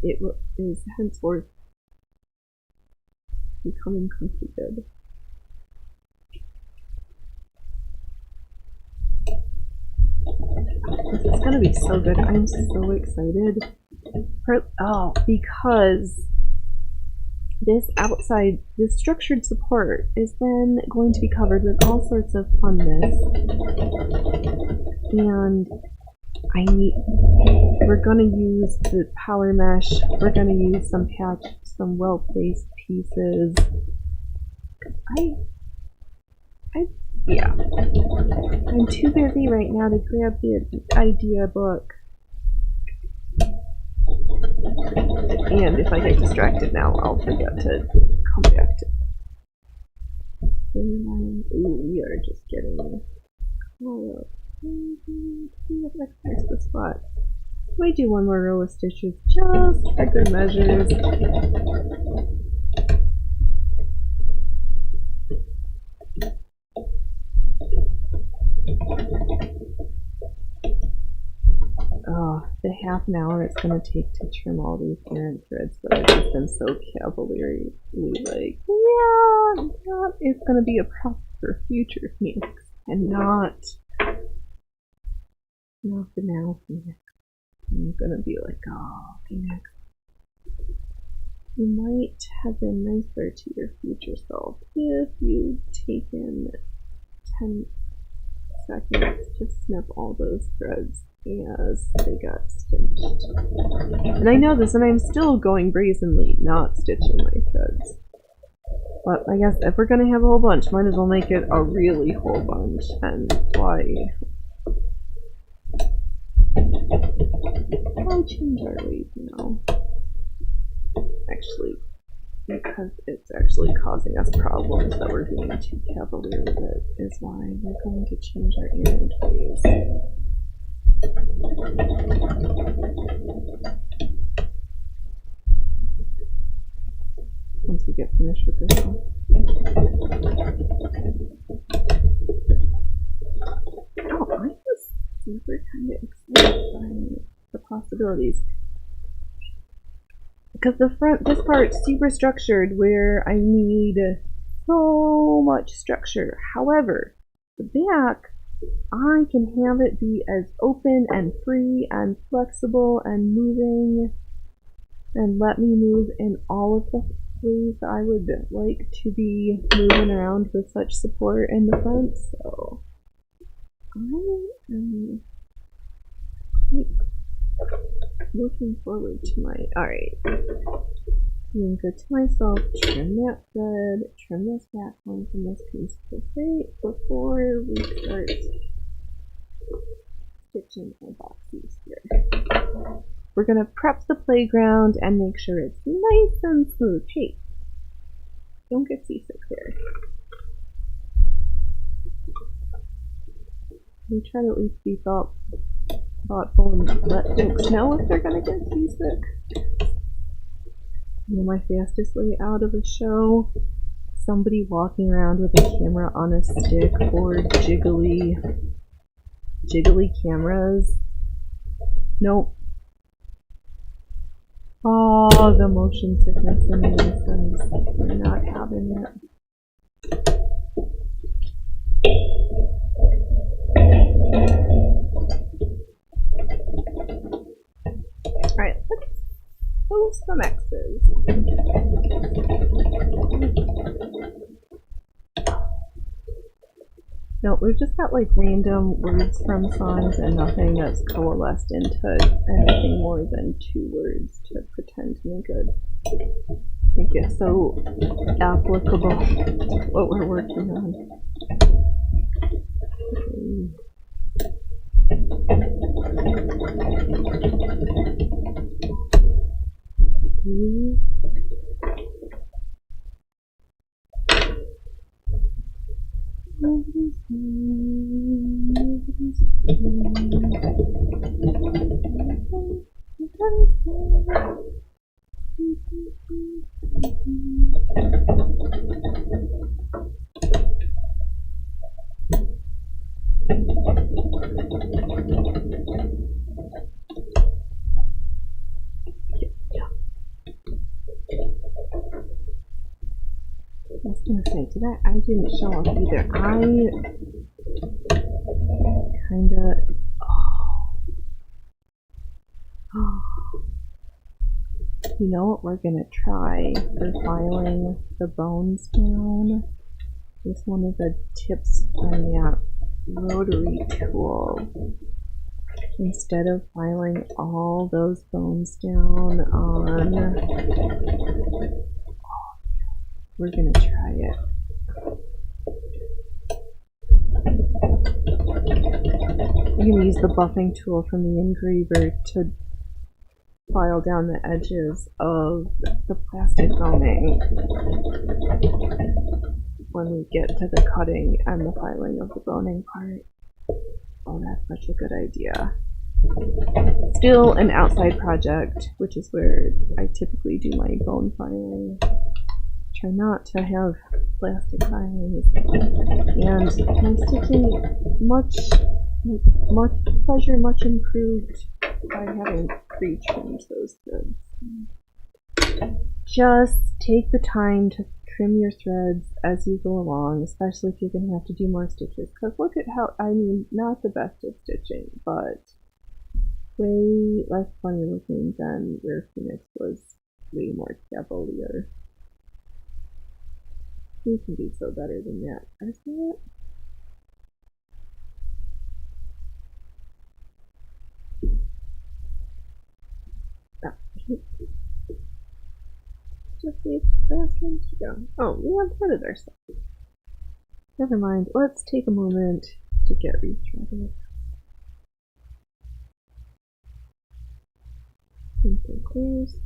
it is henceforth becoming completed. This is gonna be so good. I'm so excited. Because this structured support is then going to be covered with all sorts of funness. And we're gonna use the power mesh, we're gonna use some well-placed pieces. Yeah. I'm too busy right now to grab the idea book. And if I get distracted now, I'll forget to come back to it. Ooh, we are just getting caught up. There's the spot. We do one more row of stitches just for good measures. Oh, the half an hour it's going to take to trim all these errant threads that I've just been so cavalierly like, yeah, that is going to be a problem for future Phoenix, and not the now Phoenix. I'm going to be like, oh, Phoenix, you might have been nicer to your future self if you'd taken 10 seconds to snip all those threads as they got stitched. And I know this, and I'm still going brazenly not stitching my threads. But I guess if we're gonna have a whole bunch, might as well make it a really whole bunch. And why change our ways now? Actually, because it's actually causing us problems that we're being too cavalier with it, is why we're going to change our errand ways. Once we get finished with this one. Oh, I was super kind of excited by the possibilities. Because this part's super structured where I need so much structure. However, the back, I can have it be as open and free and flexible and moving, and let me move in all of the ways I would like to be moving around with such support in the front. So I am looking forward to my, alright, being good to myself, trim that thread, trim this back one from this piece right before we start stitching our boxies here. We're going to prep the playground and make sure it's nice and smooth. Hey, don't get seasick there. We try to at least be thoughtful and let folks know if they're going to get seasick. You know, my fastest way out of a show, somebody walking around with a camera on a stick, or jiggly cameras. Nope. Oh, the motion sickness in these guys. We're not having it. Alright, let's post some X's. No, we've just got like random words from songs and nothing that's coalesced into anything more than 2 words to pretend to make it so applicable what we're working on. I was gonna say, I didn't show off either. I kinda. Oh. You know what we're gonna try for filing the bones down? This one of the tips on that rotary tool. Instead of filing all those bones down on, we're gonna try it. I'm gonna use the buffing tool from the engraver to file down the edges of the plastic boning when we get to the cutting and the filing of the boning part. Oh, that's such a good idea. Still an outside project, which is where I typically do my bone filing. Try not to have plastic filings. And my stitching much pleasure, much improved by having pre-trimmed those threads. Just take the time to trim your threads as you go along, especially if you're going to have to do more stitches. Because look at how, I mean, not the best of stitching, but way less funny looking than where Phoenix was way more cavalier. Who can be so better than that? Isn't it? Just the last ones to go. Oh, we unthreaded ourselves. Never mind. Let's take a moment to get rethreaded. Simple clues.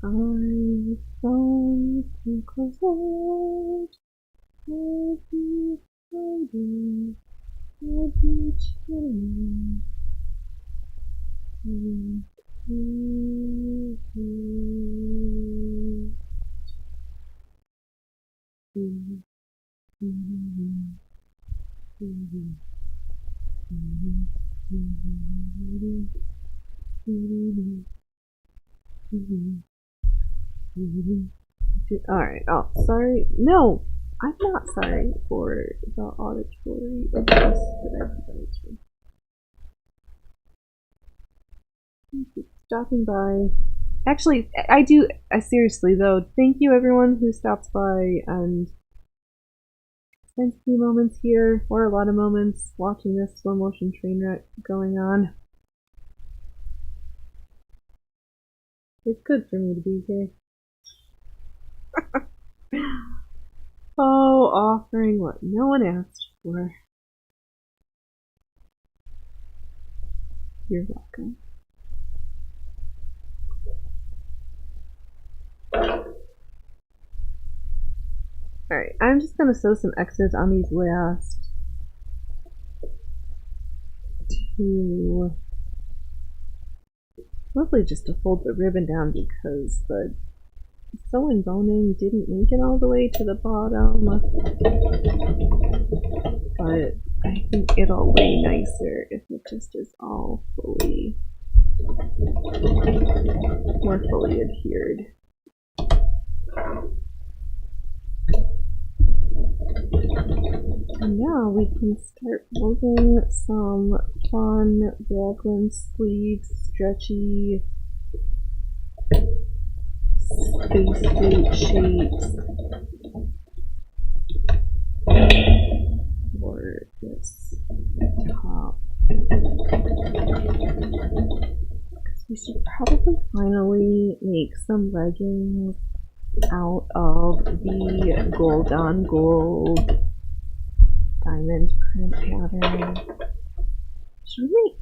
I found some Corset. I'll be hiding. I'll be chilling. Alright, oh, sorry. No! I'm not sorry for the auditory abuse that I provided you. Thank you for stopping by. Actually, I do, seriously though, thank you everyone who stops by and spends a few moments here, or a lot of moments, watching this slow motion train wreck going on. It's good for me to be here. Oh, offering what no one asked for. You're welcome. Alright, I'm just gonna sew some X's on these last two. Mostly just to fold the ribbon down because the sewing boning didn't make it all the way to the bottom. But I think it'll lay nicer if it just is all fully, more fully adhered. And now we can start woven some fun raglan sleeves, stretchy spacesuit shapes for this top. We should probably finally make some leggings out of the gold on gold diamond print pattern. Should we?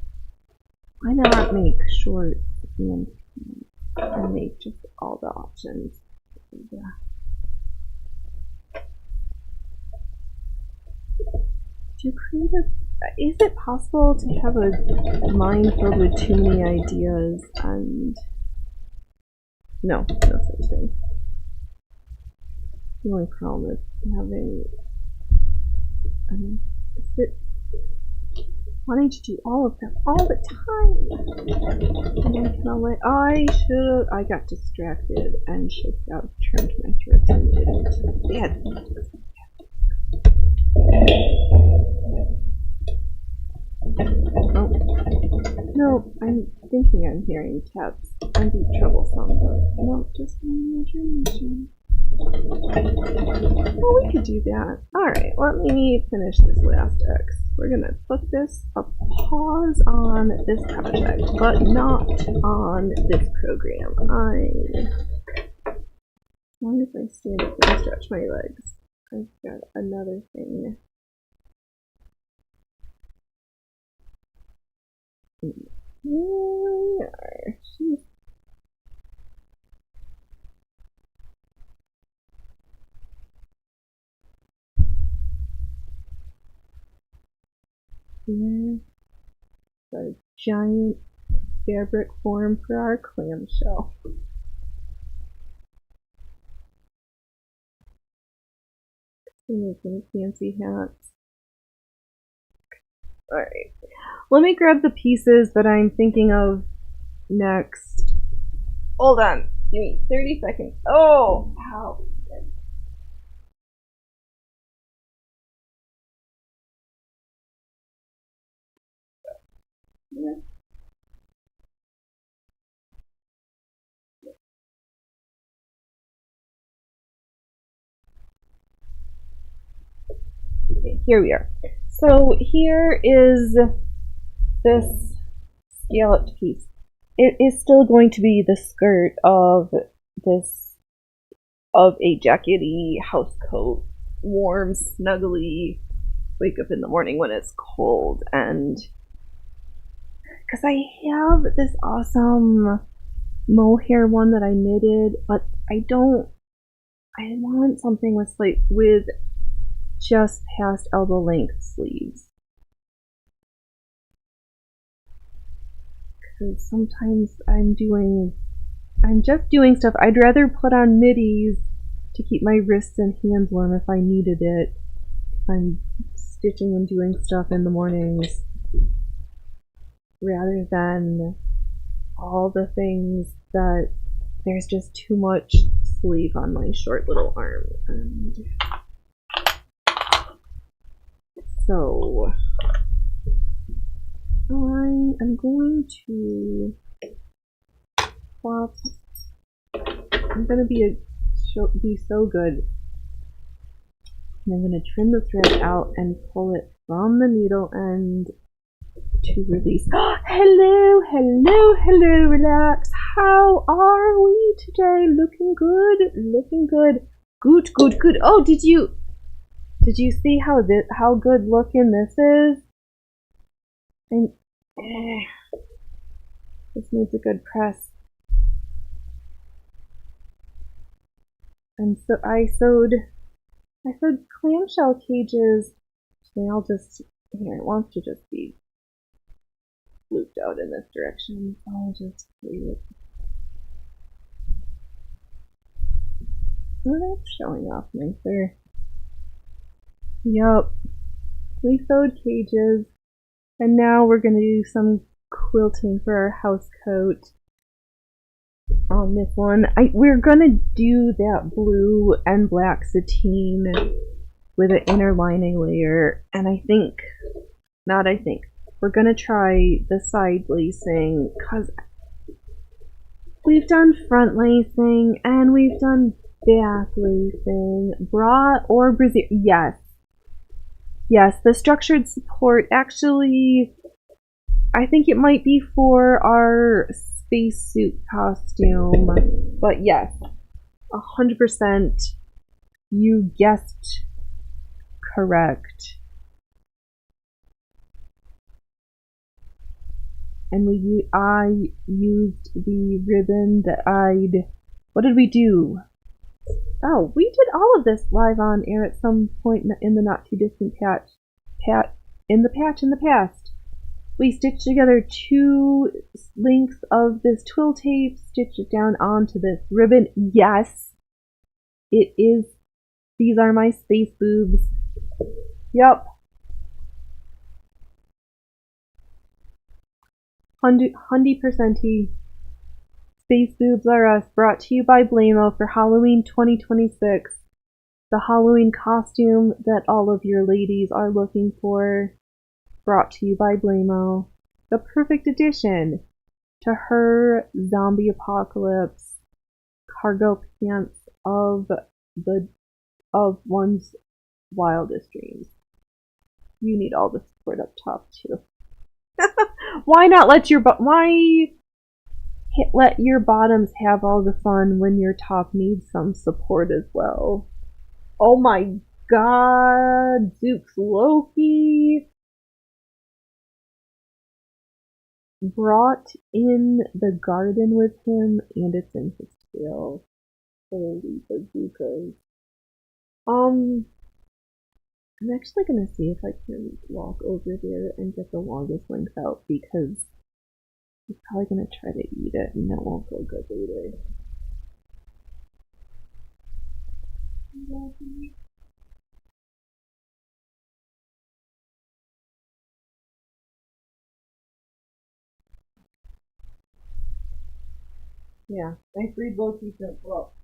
Why not make shorts and make just all the options? Yeah. Do creative... Is it possible to have a mind filled with too many ideas and... No, no such thing. The only problem is having... wanting to do all of them all the time. And then kind of like, I got distracted and should have turned my threads and didn't. Yeah. Oh. No, I'm thinking I'm hearing taps and be troublesome, but no, just my imagination. Well, we could do that. Alright, let me finish this last X. We're gonna put this a pause on this project, but not on this program. As long as I stand up and stretch my legs. I've got another thing. Here we are. Jeez. Here's a giant fabric form for our clamshell. Making fancy hats. Alright. Let me grab the pieces that I'm thinking of next. Hold on. Give me 30 seconds. Oh! Ow. Yeah. Okay, here we are. So here is this scalloped piece. It is still going to be the skirt of a jackety house coat, warm, snuggly, wake up in the morning when it's cold, and because I have this awesome mohair one that I knitted, but I want something with just past elbow length sleeves. Because sometimes I'm just doing stuff. I'd rather put on middies to keep my wrists and hands warm if I needed it. If I'm stitching and doing stuff in the mornings, rather than all the things that there's just too much sleeve on my short little arm. And so I am going to plop. I'm going to be so good. And I'm going to trim the thread out and pull it from the needle end to release. Hello, hello, hello, relax. How are we today? Looking good, looking good. Good, good, good. Oh, did you see how good looking this is? And this needs a good press. And so I sewed clamshell cages. I'll just, here, it wants to just be looped out in this direction. I'll just leave it. Oh, that's showing off nicer. Yup. We sewed cages, and now we're going to do some quilting for our house coat on this one. We're going to do that blue and black sateen with an inner lining layer, and we're going to try the side lacing, because we've done front lacing and we've done back lacing, bra or brassiere. Yes, the structured support, actually, I think it might be for our spacesuit costume, but yes, 100%, you guessed correct. And I used the ribbon that what did we do? Oh, we did all of this live on air at some point in the not too distant the past. We stitched together 2 lengths of this twill tape, stitched it down onto this ribbon. Yes, it is. These are my space boobs. Yep. 100%. Space boobs are us. Brought to you by Blamo for Halloween 2026. The Halloween costume that all of your ladies are looking for. Brought to you by Blamo. The perfect addition to her zombie apocalypse cargo pants of one's wildest dreams. You need all the support up top too. Why not let your bottoms have all the fun when your top needs some support as well? Oh my god, Zeus Loki brought in the garden with him, and it's in his tail. Holy bazookas. I'm actually gonna see if I can walk over there and get the longest length out, because he's probably gonna try to eat it, and that won't go good later. Yeah, I freed Loki to well.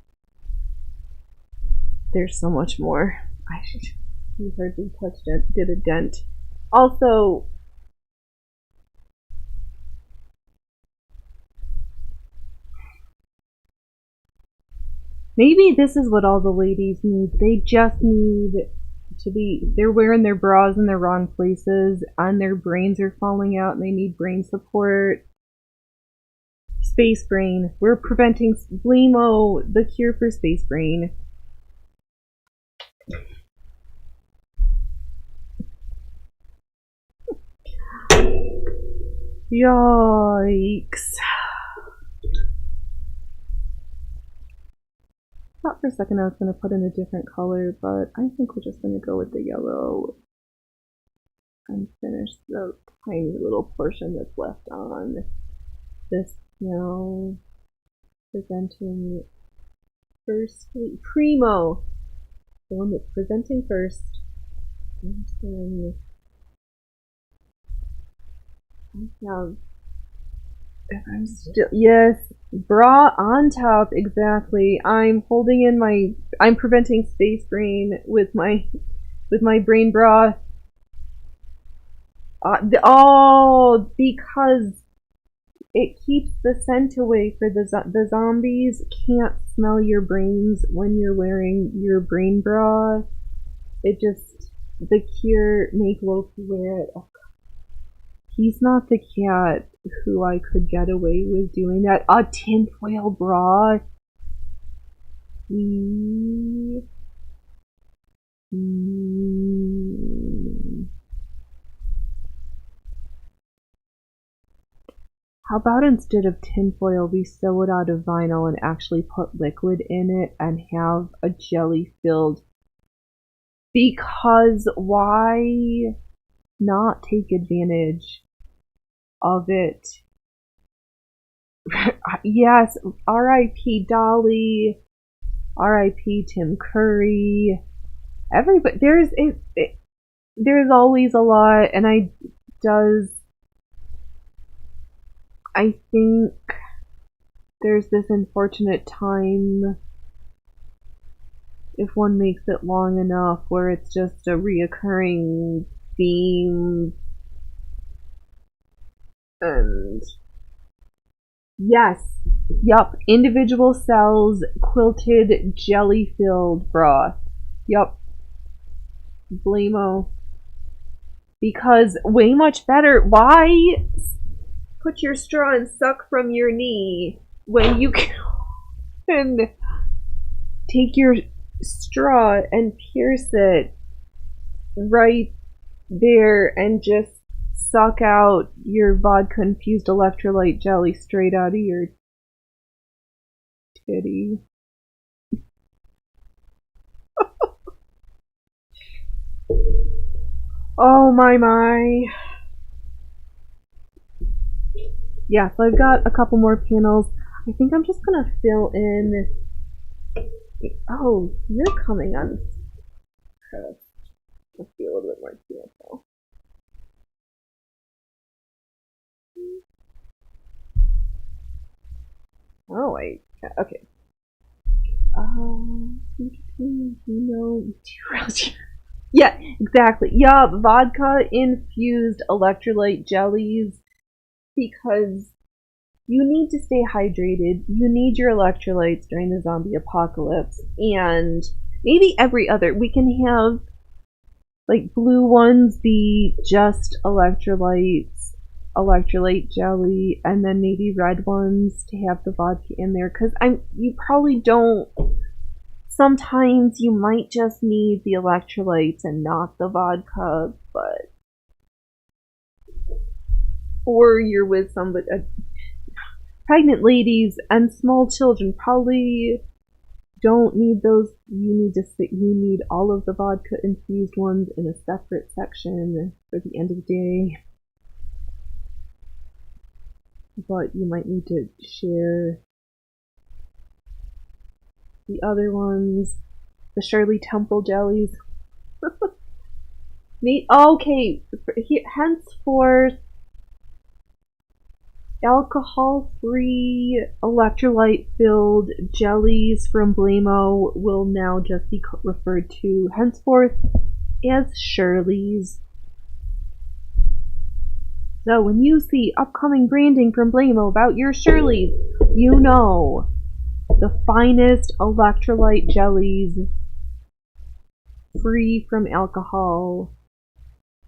There's so much more. He hardly touched it, did a dent. Also, maybe this is what all the ladies need. They just need to be, they're wearing their bras in the wrong places, and their brains are falling out, and they need brain support. Space brain. We're preventing Blamo, the cure for space brain. Yikes. Thought for a second I was going to put in a different color, but I think we're just going to go with the yellow and finish the tiny little portion that's left on this, presenting firstly, primo, the one that's presenting first, and then I have, if I'm still, yes, bra on top, exactly. I'm holding in I'm preventing space brain with my brain bra. Because it keeps the scent away for the zombies. Can't smell your brains when you're wearing your brain bra. It just, the cure, make Loki wear it. Oh, he's not the cat who I could get away with doing that. A tinfoil bra. How about instead of tinfoil, we sew it out of vinyl and actually put liquid in it and have a jelly-filled? Because why not take advantage of it? Yes, R.I.P. Dolly, R.I.P. Tim Curry. Everybody, there's always a lot, and I think there's this unfortunate time, if one makes it long enough, where it's just a reoccurring theme. And yes, yup, individual cells, quilted, jelly-filled bra. Yup. Blamo. Because way much better. Why put your straw and suck from your knee when you can take your straw and pierce it right there and just suck out your vodka-infused electrolyte jelly straight out of your titty? Oh my. Yeah, so I've got a couple more panels. I think I'm just gonna fill in. Oh, you're coming on. Let's be a little bit more careful. Oh, wait. Okay. Yeah, exactly. Yeah, vodka infused electrolyte jellies because you need to stay hydrated. You need your electrolytes during the zombie apocalypse, and maybe every other. We can have like blue ones be just electrolyte jelly, and then maybe red ones to have the vodka in there. Because you probably don't. Sometimes you might just need the electrolytes and not the vodka, but or you're with somebody, pregnant ladies and small children probably don't need those. You need all of the vodka infused ones in a separate section for the end of the day. But you might need to share the other ones, the Shirley Temple jellies. Okay, henceforth, alcohol-free, electrolyte-filled jellies from Blamo will now just be referred to henceforth as Shirley's. So when you see upcoming branding from Blamo about your Shirley's, you know the finest electrolyte jellies free from alcohol.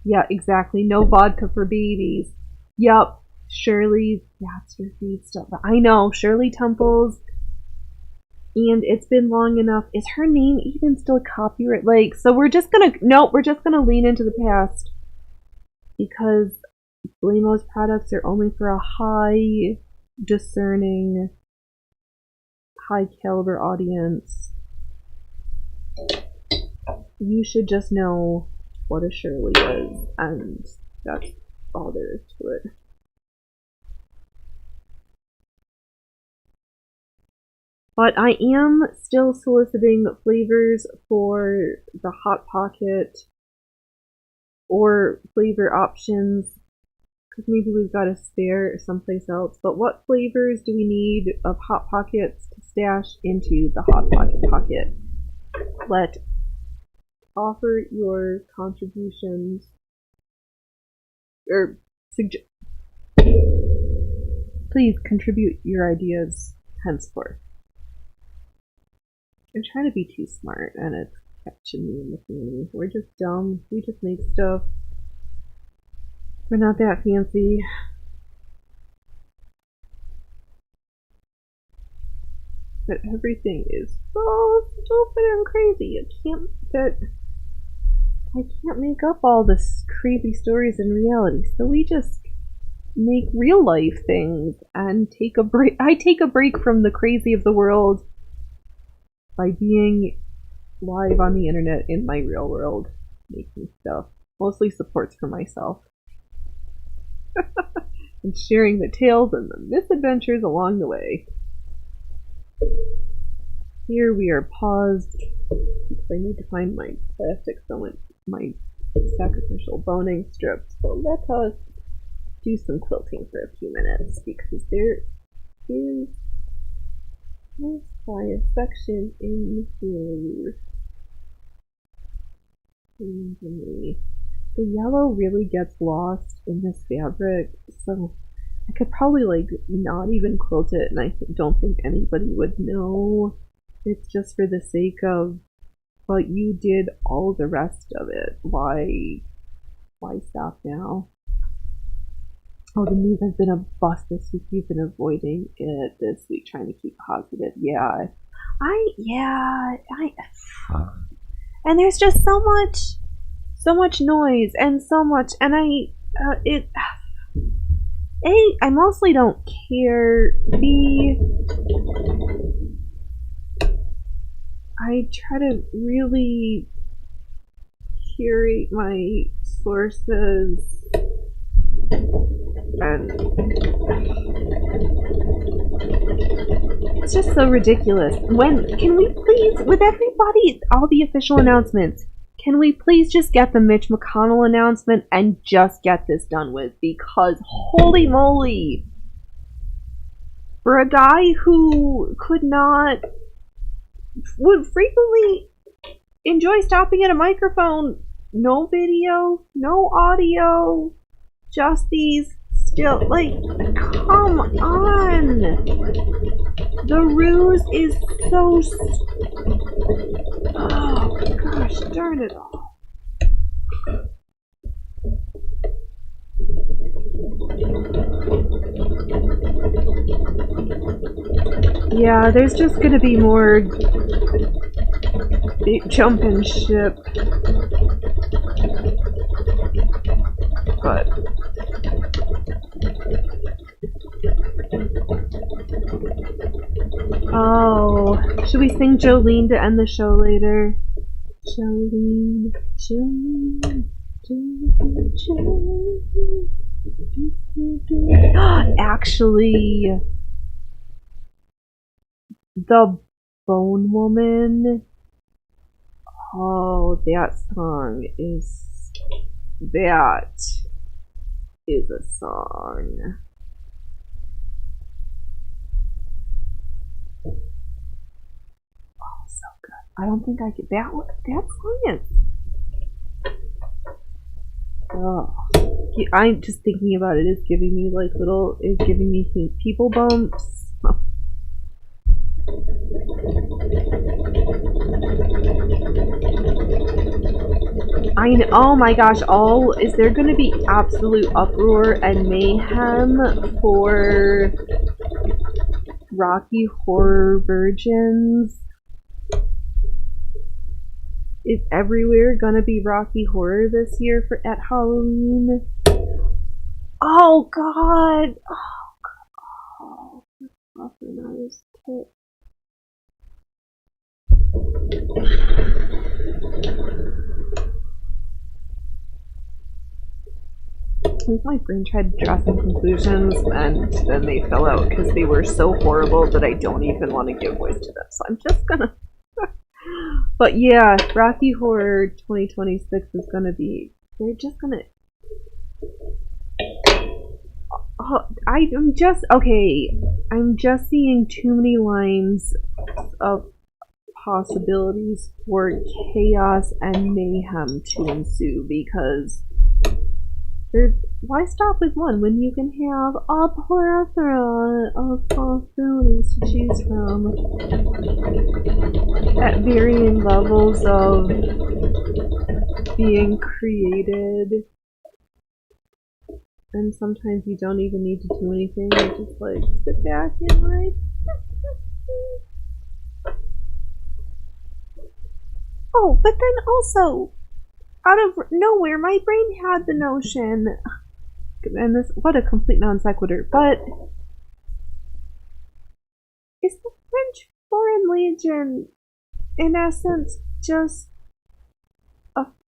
Yeah, exactly. No vodka for babies. Yup. Shirley's, that's your feed stuff. I know, Shirley Temples, and it's been long enough. Is her name even still copyright? Like, so we're just gonna lean into the past because Blamo's products are only for a high, discerning, high caliber audience. You should just know what a Shirley is, and that's all there is to it. But I am still soliciting flavors for the Hot Pocket or flavor options, because maybe we've got a spare someplace else. But what flavors do we need of Hot Pockets to stash into the Hot Pocket? Offer your contributions, or please contribute your ideas henceforth. I'm trying to be too smart, and it's catching me in the family. We're just dumb. We just make stuff. We're not that fancy. But everything is so stupid and crazy. I can't make up all this crazy stories in reality. So we just make real life things and take a break. I take a break from the crazy of the world by being live on the internet in my real world, making stuff. Mostly supports for myself. And sharing the tales and the misadventures along the way. Here we are paused because I need to find my plastic filament, my sacrificial boning strips. So let us do some quilting for a few minutes because there is a section in here. The yellow really gets lost in this fabric, so I could probably not even quilt it, and I don't think anybody would know. It's just for the sake of, but you did all the rest of it. Why stop now? Oh, the news has been a bust this week. You've been avoiding it this week, trying to keep positive. Yeah. And there's just so much noise and so much, and I mostly don't care. B, I try to really curate my sources. And it's just so ridiculous. When can we please, with everybody, all the official announcements, can we please just get the Mitch McConnell announcement and just get this done with? Because holy moly, for a guy who would frequently enjoy stopping at a microphone, no video, no audio, just these still, like, come on. The ruse is so oh gosh darn it all. Yeah, there's just gonna be more jumping ship. But oh, should we sing Jolene to end the show later? Jolene, Jolene, Jolene, Jolene. Actually, the Bone Woman. Oh, that song is. That is a song. Oh, so good. I don't think I could. That's science. Oh, I'm just thinking about it. It's giving me like it's giving me people bumps. I know, oh my gosh, is there going to be absolute uproar and mayhem for Rocky Horror Virgins? Is everywhere going to be Rocky Horror this year at Halloween? Oh god! Oh, nothing on his tip. I think my brain tried to draw some conclusions and then they fell out because they were so horrible that I don't even want to give voice to them. So I'm just gonna. But yeah, Rocky Horror 2026 is gonna be. They're just gonna. I'm just seeing too many lines of possibilities for chaos and mayhem to ensue because. Why stop with one when you can have a plethora of possibilities to choose from at varying levels of being created? And sometimes you don't even need to do anything, you just like sit back and like oh, but then also out of nowhere, my brain had the notion, and this, what a complete non sequitur, but is the French Foreign Legion, in essence, just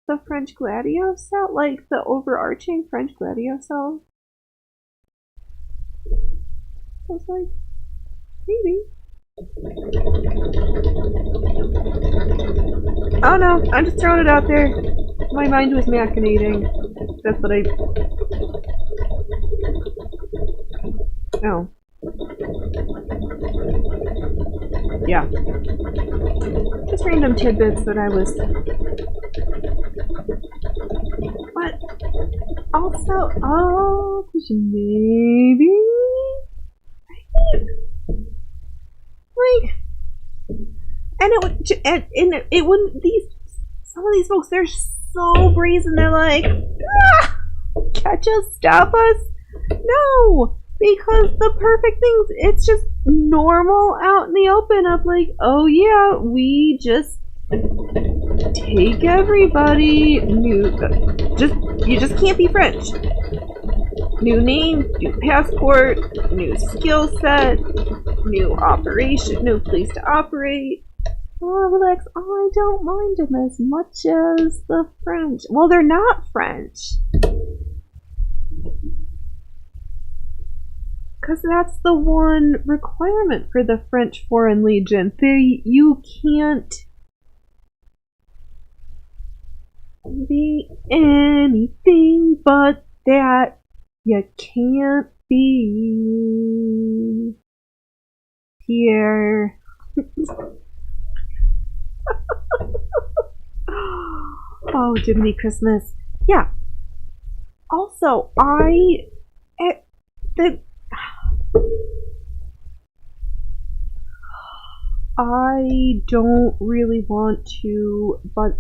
the French Gladio cell? Like, the overarching French Gladio cell? I was like, maybe. Oh no, I'm just throwing it out there. My mind was machinating. That's what I... Oh. Yeah. Just random tidbits that I was... But also, oh, maybe... Like... And it wouldn't, some of these folks, they're so brazen, they're like, ah, catch us, stop us. No, because the perfect things, it's just normal out in the open of like, oh yeah, we just take everybody, you just can't be French. New name, new passport, new skill set, new operation, new place to operate. Oh, relax. Oh, I don't mind them as much as the French. Well, they're not French. Because that's the one requirement for the French Foreign Legion. You can't be anything but that. You can't be here. Oh, Jiminy Christmas. Yeah. Also, I don't really want to, but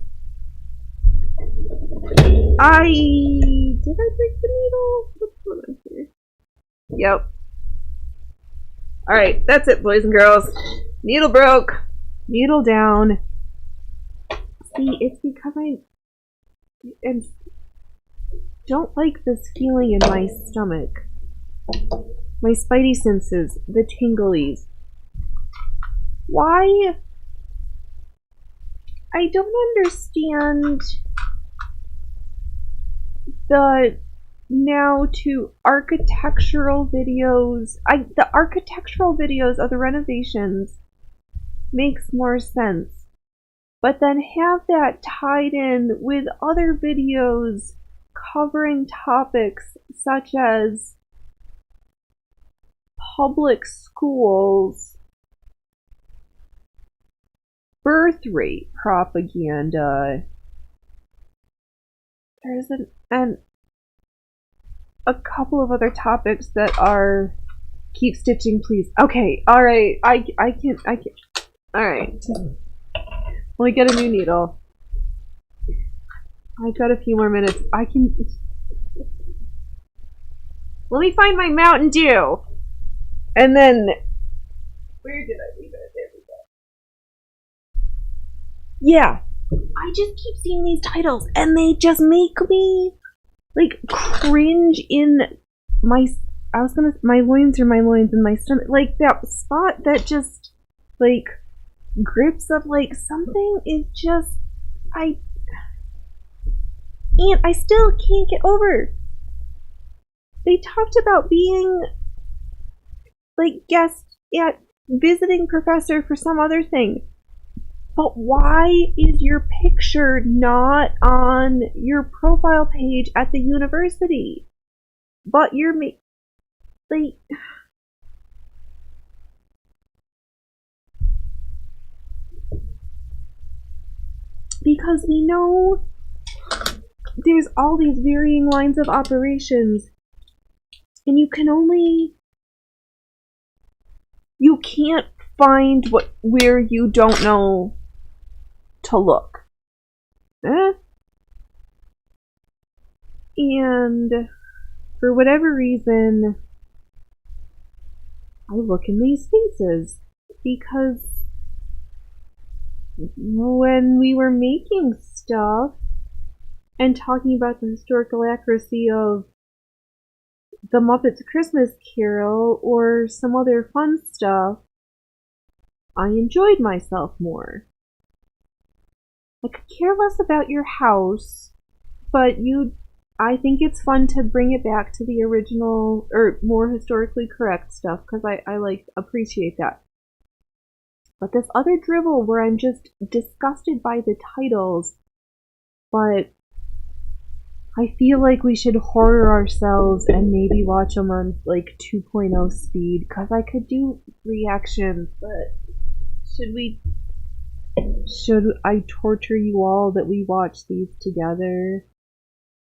did I break the needle? What's going on here? Yep. Alright, that's it, boys and girls. Needle broke. Needle down. See, it's because I don't like this feeling in my stomach. My spidey senses, the tinglies. Why? I don't understand the now to architectural videos. The architectural videos of the renovations makes more sense. But then have that tied in with other videos covering topics such as public schools, birth rate propaganda. There's a couple of other topics that are keep stitching, please. Okay, all right. I can. All right. Let me get a new needle. I've got a few more minutes. I can. Let me find my Mountain Dew. And then, where did I leave it? There we go. Yeah, I just keep seeing these titles, and they just make me like cringe in my. My loins and my stomach, like that spot that just like grips of like something is just and I still can't get over. They talked about being like guest at visiting professor for some other thing. But why is your picture not on your profile page at the university? But you're like because we know there's all these varying lines of operations, and you can't find where you don't know to look. And for whatever reason, I look in these spaces because when we were making stuff and talking about the historical accuracy of the Muppets Christmas Carol or some other fun stuff, I enjoyed myself more. I could care less about your house, but I think it's fun to bring it back to the original or more historically correct stuff because I appreciate that. But this other dribble where I'm just disgusted by the titles, but I feel like we should horror ourselves and maybe watch them on like 2.0 speed because I could do reactions, but should I torture you all that we watch these together?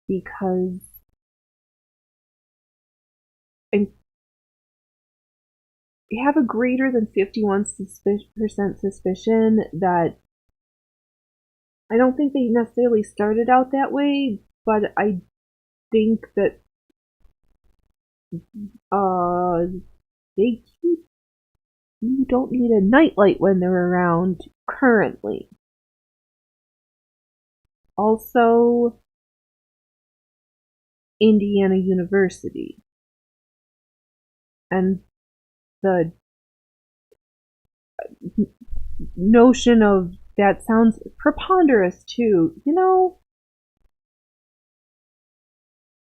Because I have a greater than 51% suspicion that I don't think they necessarily started out that way, but I think that you don't need a nightlight when they're around currently. Also, Indiana University. And notion of that sounds preponderous too. You know,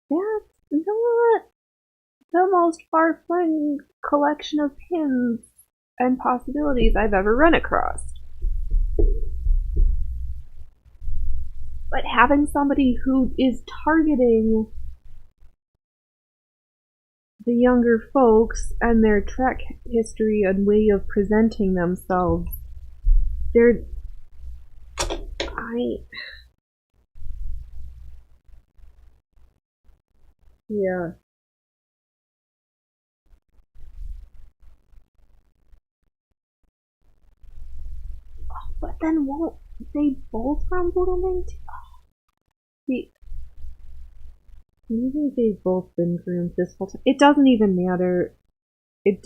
that's not the most far-flung collection of pins and possibilities I've ever run across. But having somebody who is targeting the younger folks and their track history and way of presenting themselves, yeah. But then won't they both run Boodleming too? Maybe they've both been groomed this whole time. It doesn't even matter. It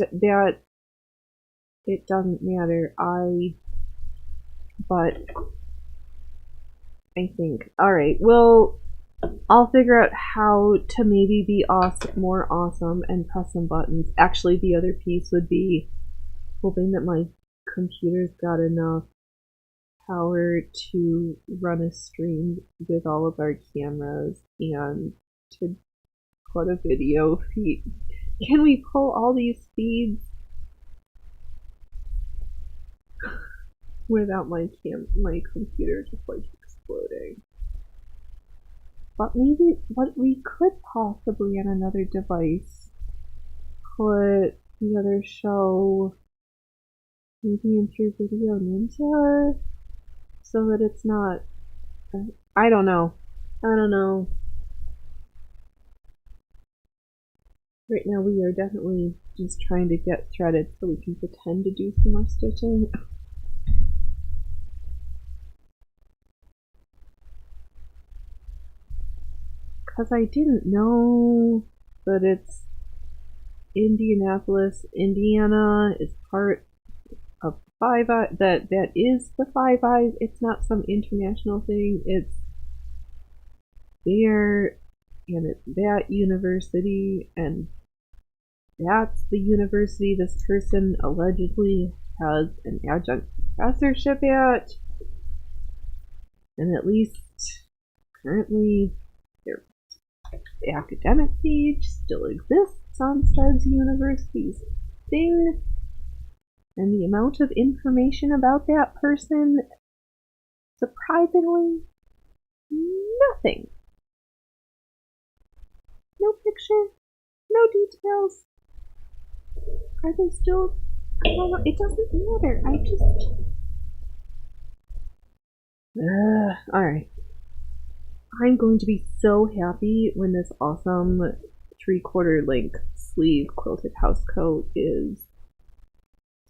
doesn't matter. But I think, alright, well, I'll figure out how to maybe be more awesome and press some buttons. Actually, the other piece would be hoping that my computer's got enough power to run a stream with all of our cameras and to put a video feed. Can we pull all these feeds without my computer just like exploding? But maybe what we could possibly on another device put the other show maybe into Video Ninja so that it's not. I don't know. Right now we are definitely just trying to get threaded so we can pretend to do some more stitching. Because I didn't know that it's Indianapolis, Indiana is part of Five Eyes. That is the Five Eyes. It's not some international thing. It's there, and it's that university, and that's the university this person allegedly has an adjunct professorship at. And at least currently their academic page still exists on Studs University's thing. And the amount of information about that person, surprisingly, nothing. No picture, no details. Are they still? I don't know. It doesn't matter. I just. Alright. I'm going to be so happy when this awesome 3/4 length sleeve quilted housecoat is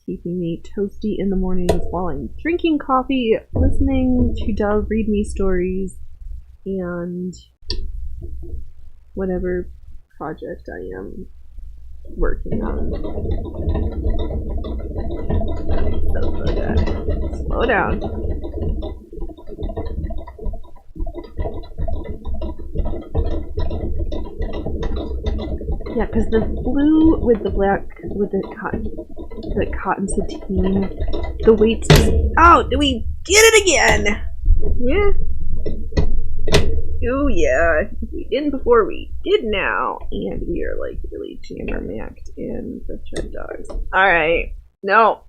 keeping me toasty in the mornings while I'm drinking coffee, listening to Dove read me stories, and whatever project I am working on. Slow down. Yeah, because the blue with the black, with the cotton sateen, the weights. Oh, do we get it again? Yeah. Oh yeah, we didn't before, we did now, and we are like really jammer-macked in the thread dogs. Alright, no.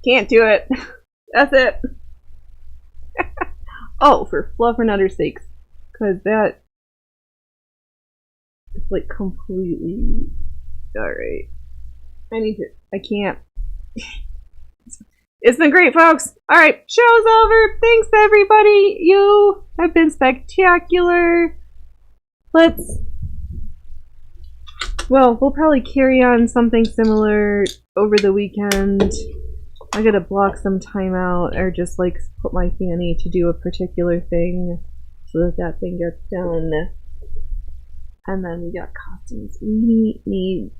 Can't do it. That's it. Oh, for fluffernutter sakes, because that is like completely. Alright. I can't. It's been great, folks. Alright, show's over. Thanks, everybody. You have been spectacular. Well, we'll probably carry on something similar over the weekend. I gotta block some time out, or just like put my fanny to do a particular thing so that thing gets done. And then we got costumes. We need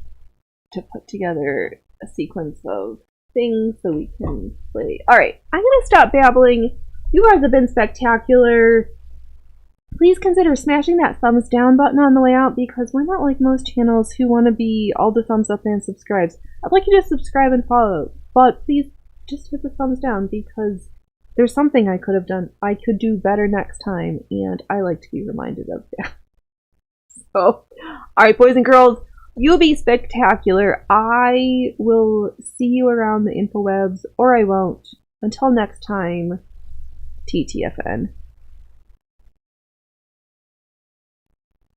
to put together a sequence of things so we can play. Alright, I'm gonna stop babbling. You guys have been spectacular. please consider smashing that thumbs down button on the way out, because we're not like most channels who want to be all the thumbs up and subscribes. I'd like you to subscribe and follow, but please just hit the thumbs down, because there's something I could have done. I could do better next time, and I like to be reminded of that. So, alright, boys and girls, you'll be spectacular. I will see you around the infowebs, or I won't. Until next time, TTFN.